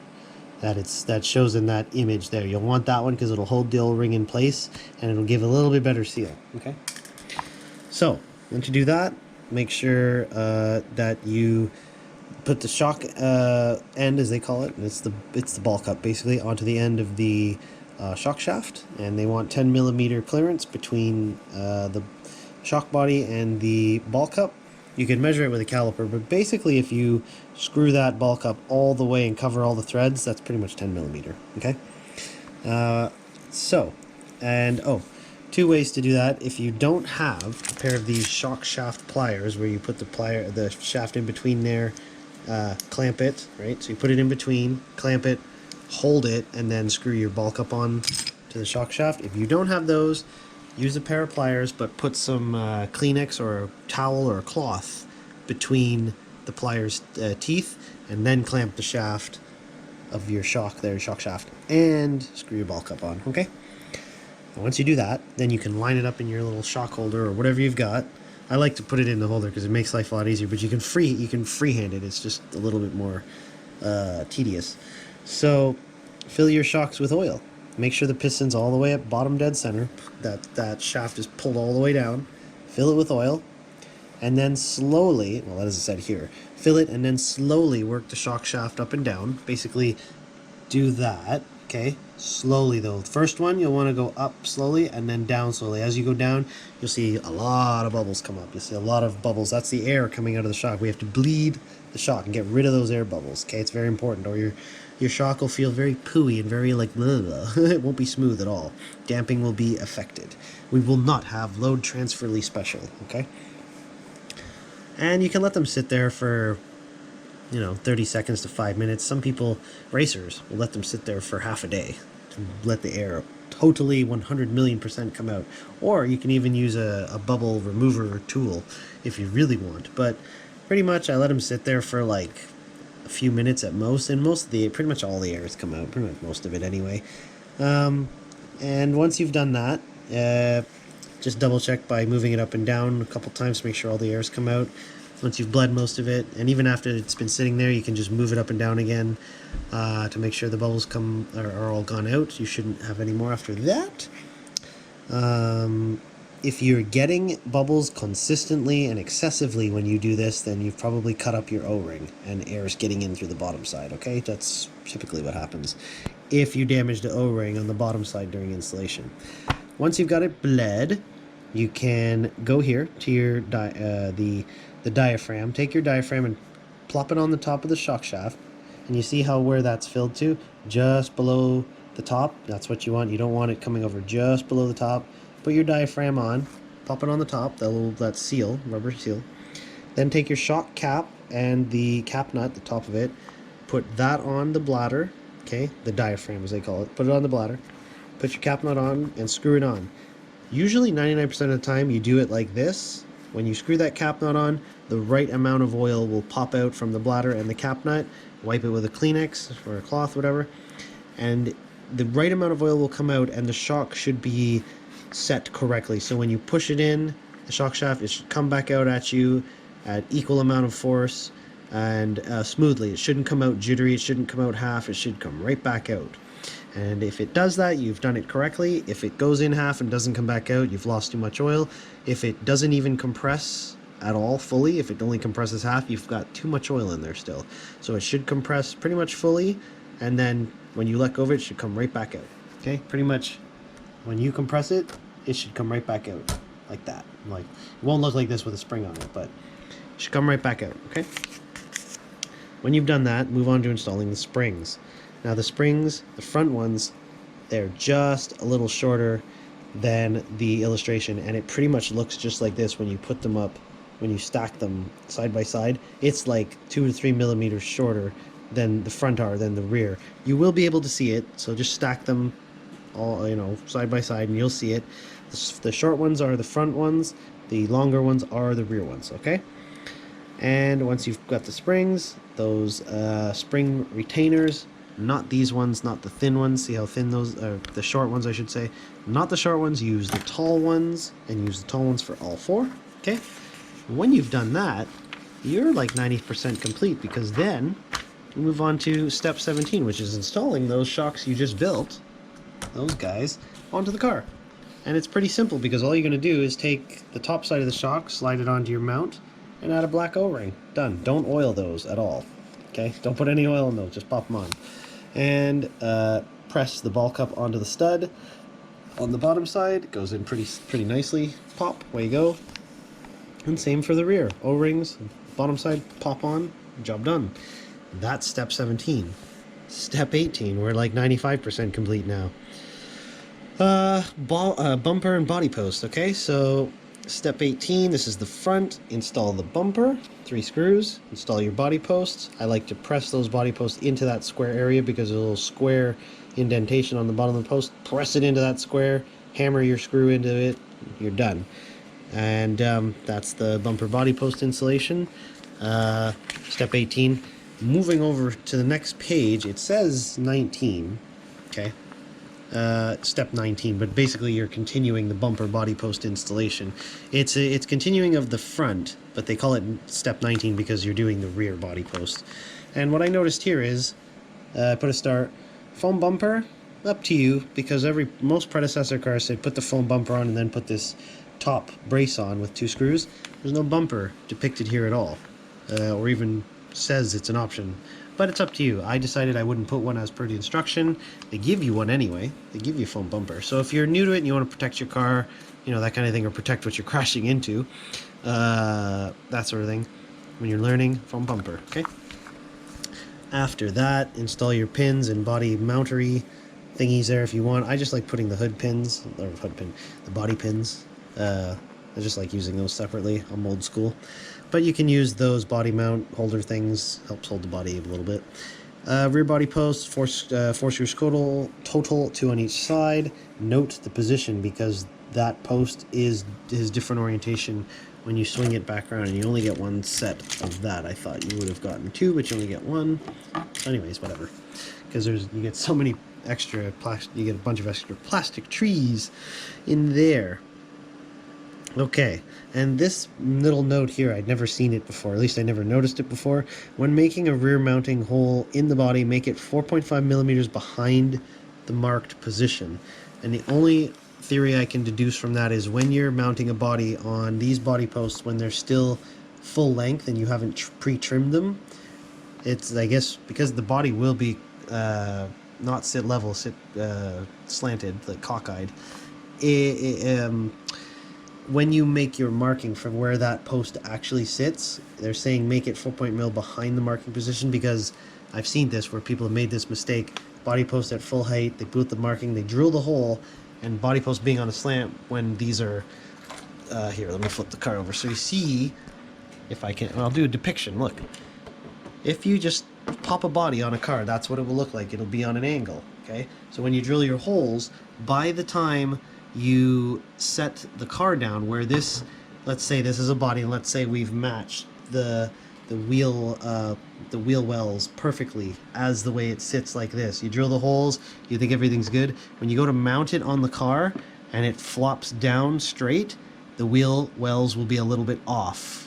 Speaker 1: That shows in that image there. You'll want that one because it'll hold the O-ring in place, and it'll give a little bit better seal. Okay. So once you do that, make sure that you put the shock end, as they call it, and it's the ball cup basically, onto the end of the shock shaft, and they want 10 millimeter clearance between the shock body and the ball cup. You can measure it with a caliper, but basically if you screw that ball cup all the way and cover all the threads, that's pretty much 10 millimeter, okay? Two ways to do that. If you don't have a pair of these shock shaft pliers where you put the shaft in between there, clamp it, right? So you put it in between, clamp it, hold it, and then screw your ball cup on to the shock shaft. If you don't have those, use a pair of pliers, but put some Kleenex or a towel or a cloth between the pliers' teeth, and then clamp the shaft of your shock shaft, and screw your ball cup on, okay? And once you do that, then you can line it up in your little shock holder or whatever you've got. I like to put it in the holder because it makes life a lot easier, but you can freehand it. It's just a little bit more tedious. So fill your shocks with oil. Make sure the piston's all the way at bottom dead center. That shaft is pulled all the way down. Fill it with oil, and then slowly, well, as I said here, fill it and then slowly work the shock shaft up and down. Basically, do that, okay? Slowly though. The first one, you'll want to go up slowly and then down slowly. As you go down, you'll see a lot of bubbles come up. You'll see a lot of bubbles. That's the air coming out of the shock. We have to bleed the shock and get rid of those air bubbles, okay? It's very important, or your shock will feel very pooey and very like blah, blah. It won't be smooth at all. Damping will be affected. We will not have load transferly special, okay? And you can let them sit there for 30 seconds to 5 minutes. Some people, racers, will let them sit there for half a day to let the air totally 100 million% come out. Or you can even use a bubble remover tool if you really want. But pretty much I let them sit there for like a few minutes at most, and pretty much all the air has come out, pretty much most of it anyway. And once you've done that, just double check by moving it up and down a couple times to make sure all the air's come out. Once you've bled most of it, and even after it's been sitting there, you can just move it up and down again to make sure the bubbles are all gone out. You shouldn't have any more after that. If you're getting bubbles consistently and excessively when you do this, then you've probably cut up your O-ring and air is getting in through the bottom side, okay? That's typically what happens if you damage the O-ring on the bottom side during installation. Once you've got it bled, you can go here to your the diaphragm. Take your diaphragm and plop it on the top of the shock shaft, and you see where that's filled to? Just below the top. That's what you want. You don't want it coming over just below the top. Put your diaphragm on, pop it on the top, that seal, rubber seal. Then take your shock cap and the cap nut, the top of it, put that on the bladder, okay, the diaphragm as they call it. Put it on the bladder, put your cap nut on and screw it on. Usually 99% of the time you do it like this. When you screw that cap nut on, the right amount of oil will pop out from the bladder and the cap nut. Wipe it with a Kleenex or a cloth, whatever, and the right amount of oil will come out, and the shock should be set correctly. So when you push it in, the shock shaft, it should come back out at you at equal amount of force and smoothly. It shouldn't come out jittery, it shouldn't come out half, it should come right back out. And if it does that, you've done it correctly. If it goes in half and doesn't come back out, you've lost too much oil. If it doesn't even compress at all fully, if it only compresses half, you've got too much oil in there still. So it should compress pretty much fully, and then when you let go of it, it should come right back out. Okay, pretty much when you compress it, it should come right back out like that. Like, it won't look like this with a spring on it, but it should come right back out, okay? When you've done that, move on to installing the springs. Now the springs, the front ones, they're just a little shorter than the illustration, and it pretty much looks just like this when you put them up, when you stack them side by side. It's like 2 to 3 millimeters shorter than the front are than the rear. You will be able to see it, so just stack them all, side by side, and you'll see it. The short ones are the front ones, the longer ones are the rear ones, okay? And once you've got the springs, those spring retainers, not these ones, not the thin ones. See how thin those are? The short ones, I should say. Not the short ones. Use the tall ones, and use the tall ones for all four. Okay? When you've done that, you're like 90% complete, because then you move on to step 17, which is installing those shocks you just built, those guys, onto the car. And it's pretty simple, because all you're going to do is take the top side of the shock, slide it onto your mount, and add a black O-ring. Done. Don't oil those at all. Okay? Don't put any oil in those. Just pop them on. And press the ball cup onto the stud on the bottom side. It goes in pretty nicely. Pop, away you go. And same for the rear. O-rings, bottom side, pop on, job done. That's step 17. Step 18, we're like 95% complete now. Bumper and body post, okay? So step 18, this is the front. Install the bumper, 3 screws. Install your body posts. I like to press those body posts into that square area because there's a little square indentation on the bottom of the post. Press it into that square, hammer your screw into it, you're done. And that's the bumper body post installation. Step 18. Moving over to the next page, it says 19, okay? Step 19, but basically you're continuing the bumper body post installation. It's continuing of the front, but they call it step 19 because you're doing the rear body post. And what I noticed here is, put a start, foam bumper, up to you, because most predecessor cars say put the foam bumper on and then put this top brace on with 2 screws. There's no bumper depicted here at all, or even says it's an option, but it's up to you. I decided I wouldn't put one as per the instruction. They give you one anyway. They give you a foam bumper. So if you're new to it and you want to protect your car, you know, that kind of thing, or protect what you're crashing into, that sort of thing, when you're learning, foam bumper, okay? After that, install your pins and body mountery thingies there if you want. I just like putting the hood pins, or the body pins. I just like using those separately. I'm old school. But you can use those body mount holder things, helps hold the body a little bit. Rear body posts, four screws total, 2 on each side. Note the position because that post is different orientation when you swing it back around, and you only get 1 set of that. I thought you would have gotten 2, but you only get 1. So anyways, whatever. Because you get so many extra you get a bunch of extra plastic trees in there. Okay, and this little note here, I'd never seen it before, at least I never noticed it before. When making a rear mounting hole in the body, make it 4.5 millimeters behind the marked position. And the only theory I can deduce from that is when you're mounting a body on these body posts, when they're still full length and you haven't pre-trimmed them, it's, I guess, because the body will be not sit level, slanted, like cockeyed. When you make your marking from where that post actually sits, they're saying make it 4 mil behind the marking position, because I've seen this where people have made this mistake. Body post at full height, they boot the marking, they drill the hole, and body post being on a slant when these are, here, let me flip the car over so you see, if I can, I'll do a depiction, look. If you just pop a body on a car, that's what it will look like. It'll be on an angle, okay? So when you drill your holes, by the time you set the car down where this, let's say this is a body, and let's say we've matched the wheel wells perfectly as the way it sits like this. You drill the holes, you think everything's good. When you go to mount it on the car and it flops down straight, the wheel wells will be a little bit off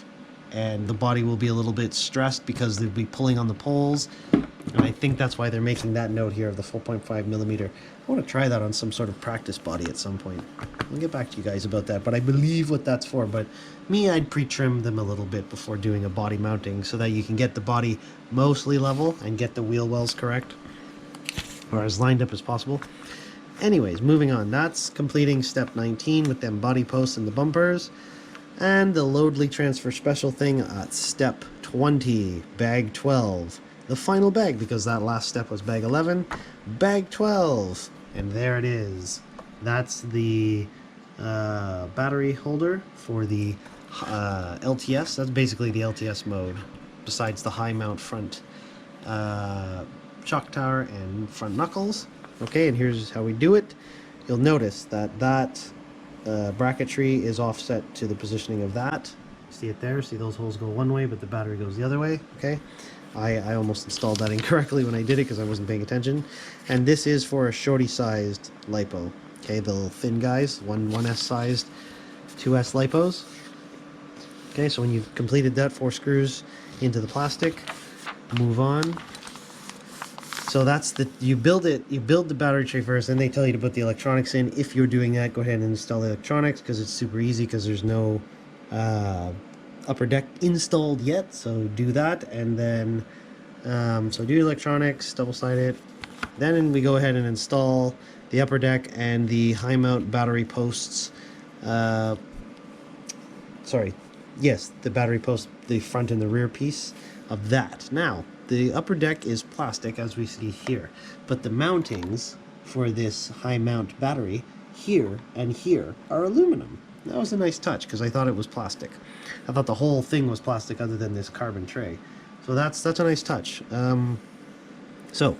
Speaker 1: and the body will be a little bit stressed because they'll be pulling on the poles. And I think that's why they're making that note here of the 4.5 millimeter. I want to try that on some sort of practice body at some point. I'll get back to you guys about that, but I believe what that's for. But me, I'd pre-trim them a little bit before doing a body mounting so that you can get the body mostly level and get the wheel wells correct, or as lined up as possible. Anyways, moving on. That's completing step 19 with them body posts and the bumpers. And the loadly transfer special thing at step 20, bag 12. The final bag, because that last step was bag 11, bag 12. And there it is. That's the battery holder for the LTS. That's basically the LTS mode, besides the high mount front shock tower and front knuckles. Okay, and here's how we do it. You'll notice that bracketry is offset to the positioning of that. See it there? See those holes go one way, but the battery goes the other way. Okay, I almost installed that incorrectly when I did it because I wasn't paying attention. And this is for a shorty-sized lipo. Okay, the little thin guys, 1S sized 2S lipos. Okay, so when you've completed that, 4 screws into the plastic, move on. So that's you build the battery tray first, and they tell you to put the electronics in. If you're doing that, go ahead and install the electronics because it's super easy because there's no upper deck installed yet. So do that, and then so do electronics, double side it, Then we go ahead and install the upper deck and the high mount battery posts. Sorry, yes, the battery post, the front and the rear piece of that. Now, the upper deck is plastic, as we see here, but the mountings for this high mount battery here and here are aluminum. That was a nice touch, because I thought it was plastic. I thought the whole thing was plastic other than this carbon tray. So that's a nice touch. So,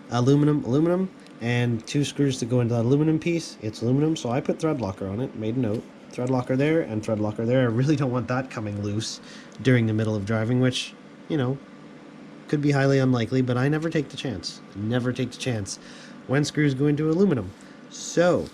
Speaker 1: aluminum, and 2 screws to go into that aluminum piece. It's aluminum, so I put thread locker on it, made a note. Thread locker there and thread locker there. I really don't want that coming loose during the middle of driving, which, you know, could be highly unlikely, but I never take the chance. Never take the chance when screws go into aluminum. So,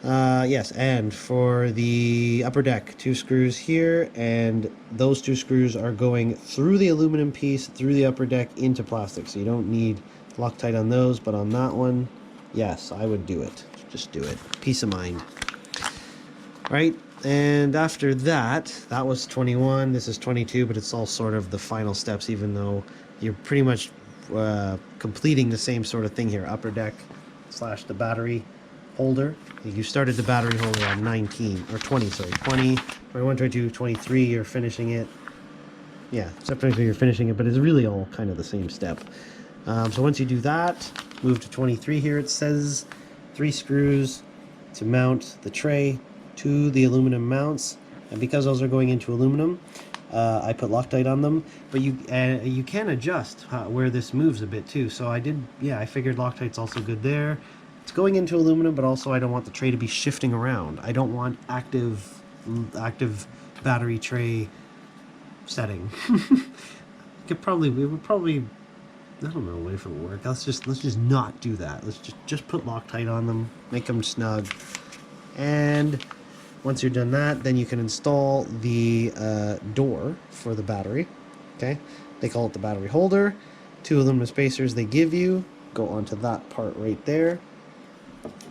Speaker 1: yes, and for the upper deck, 2 screws here, and those 2 screws are going through the aluminum piece, through the upper deck, into plastic. So you don't need Loctite on those, but on that one, yes, I would do it. Just do it. Peace of mind. Right, and after that, that was 21, this is 22, but it's all sort of the final steps, even though you're pretty much completing the same sort of thing here. Upper deck / the battery holder. You started the battery holder on 19, or 20, sorry, 20, 21, 22, 23, you're finishing it. Yeah, step 23, you're finishing it, but it's really all kind of the same step. So once you do that, move to 23 here, it says 3 screws to mount the tray to the aluminum mounts, and because those are going into aluminum, I put Loctite on them, but you can adjust where this moves a bit too, so I figured Loctite's also good there. It's going into aluminum, but also I don't want the tray to be shifting around. I don't want active battery tray setting. We would probably, I don't know if it would work. Let's just not do that. Let's just put Loctite on them, make them snug, and once you're done that, then you can install the door for the battery. Okay, they call it the battery holder. 2 aluminum spacers they give you go onto that part right there.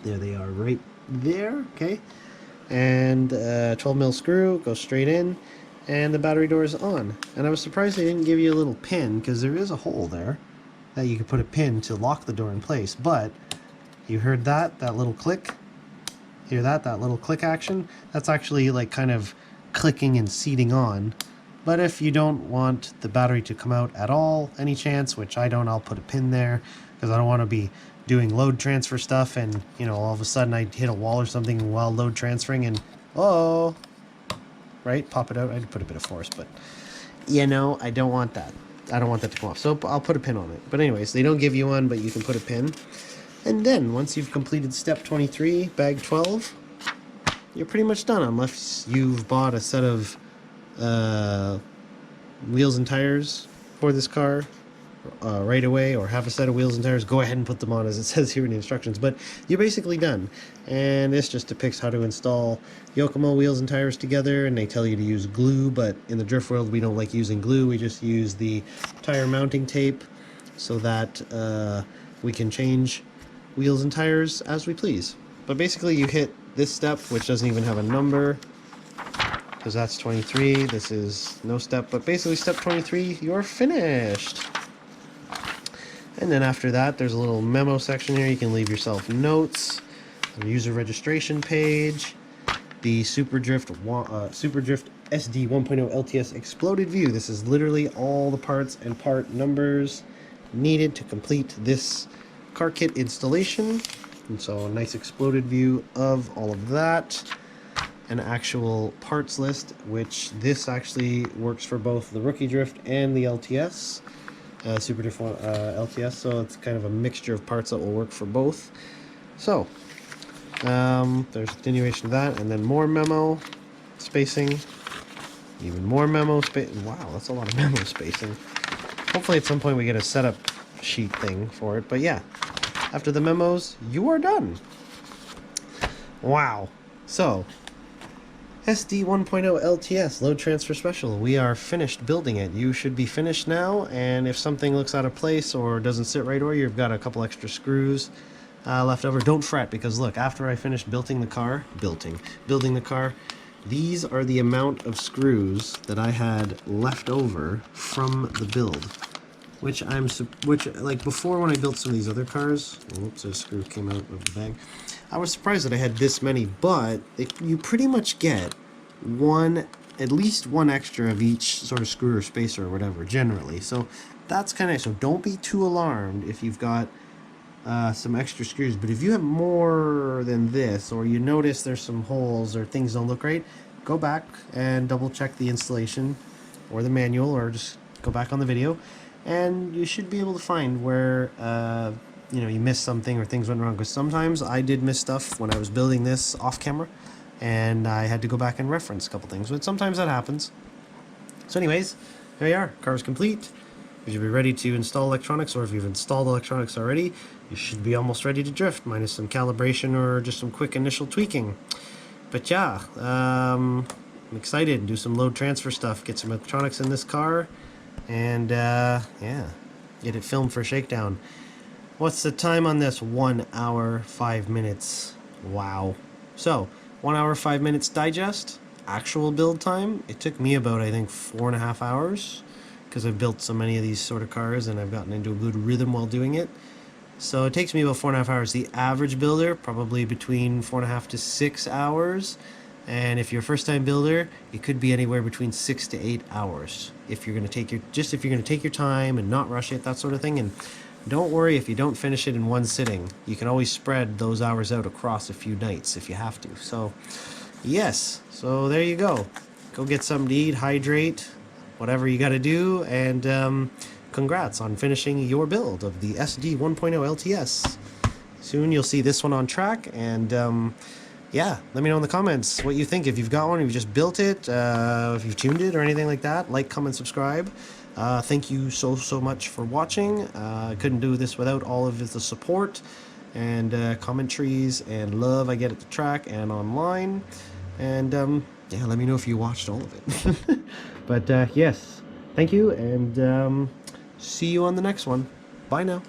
Speaker 1: There they are, right there. Okay, and 12mm screw goes straight in, and the battery door is on. And I was surprised they didn't give you a little pin, because there is a hole there that you could put a pin to lock the door in place. But you heard that little click. Hear that little click action? That's actually like kind of clicking and seating on. But if you don't want the battery to come out at all, any chance, which I don't, I'll put a pin there, because I don't want to be doing load transfer stuff and, you know, all of a sudden I hit a wall or something while load transferring and, oh, right, pop it out. I'd put a bit of force, but, you know, I don't want that. I don't want that to come off, so I'll put a pin on it. But anyways, they don't give you one, but you can put a pin. And then, once you've completed step 23, bag 12, you're pretty much done, unless you've bought a set of wheels and tires for this car right away, or have a set of wheels and tires. Go ahead and put them on, as it says here in the instructions. But you're basically done. And this just depicts how to install Yokomo wheels and tires together, and they tell you to use glue, but in the drift world we don't like using glue. We just use the tire mounting tape so that we can change wheels and tires as we please. But basically you hit this step, which doesn't even have a number, because that's 23. This is no step, but basically step 23, you're finished. And then after that, there's a little memo section here. You can leave yourself notes, a user registration page, the Super Drift SD 1.0 LTS exploded view. This is literally all the parts and part numbers needed to complete this car kit installation. And so a nice exploded view of all of that. An actual parts list, which this actually works for both the Rookie Drift and the LTS. Super Drift LTS, so it's kind of a mixture of parts that will work for both. So, there's continuation of that, and then more memo spacing, even more memo spacing. Wow, that's a lot of memo spacing. Hopefully at some point we get a setup sheet thing for it, but yeah, after the memos, you are done. Wow. So, SD 1.0 LTS, Load Transfer Special. We are finished building it. You should be finished now, and if something looks out of place or doesn't sit right, or you've got a couple extra screws left over, don't fret, because look, after I finished building the car, these are the amount of screws that I had left over from the build. which like before when I built some of these other cars, whoops, a screw came out of the bag. I was surprised that I had this many, but you pretty much get at least one extra of each sort of screw or spacer or whatever, generally. So that's kind of nice. So don't be too alarmed if you've got some extra screws. But if you have more than this, or you notice there's some holes or things don't look right, go back and double check the installation or the manual, or just go back on the video, and you should be able to find where you know, you missed something or things went wrong. Because sometimes I did miss stuff when I was building this off camera, and I had to go back and reference a couple things, but sometimes that happens. So anyways, there you are, car's complete. You should be ready to install electronics, or if you've installed electronics already, you should be almost ready to drift, minus some calibration or just some quick initial tweaking. But yeah, I'm excited to do some load transfer stuff, get some electronics in this car, and yeah, get it filmed for Shakedown. What's the time on this? 1 hour, 5 minutes. Wow. So, 1 hour, 5 minutes digest. Actual build time, it took me about, I think, 4.5 hours, because I've built so many of these sort of cars and I've gotten into a good rhythm while doing it. So it takes me about 4.5 hours. The average builder, probably between 4.5 to 6 hours. And if you're a first-time builder, it could be anywhere between 6 to 8 hours. If you're going to take your time and not rush it, that sort of thing. And don't worry if you don't finish it in one sitting. You can always spread those hours out across a few nights if you have to. So, yes. So there you go. Go get something to eat, hydrate, whatever you got to do, and congrats on finishing your build of the SD 1.0 LTS. Soon you'll see this one on track, and yeah, let me know in the comments what you think. If you've got one, if you just built it, if you've tuned it or anything like that, like, comment, subscribe. Thank you so much for watching. I couldn't do this without all of the support and commentaries and love I get at the track and online. And yeah, let me know if you watched all of it. But yes, thank you, and see you on the next one. Bye now.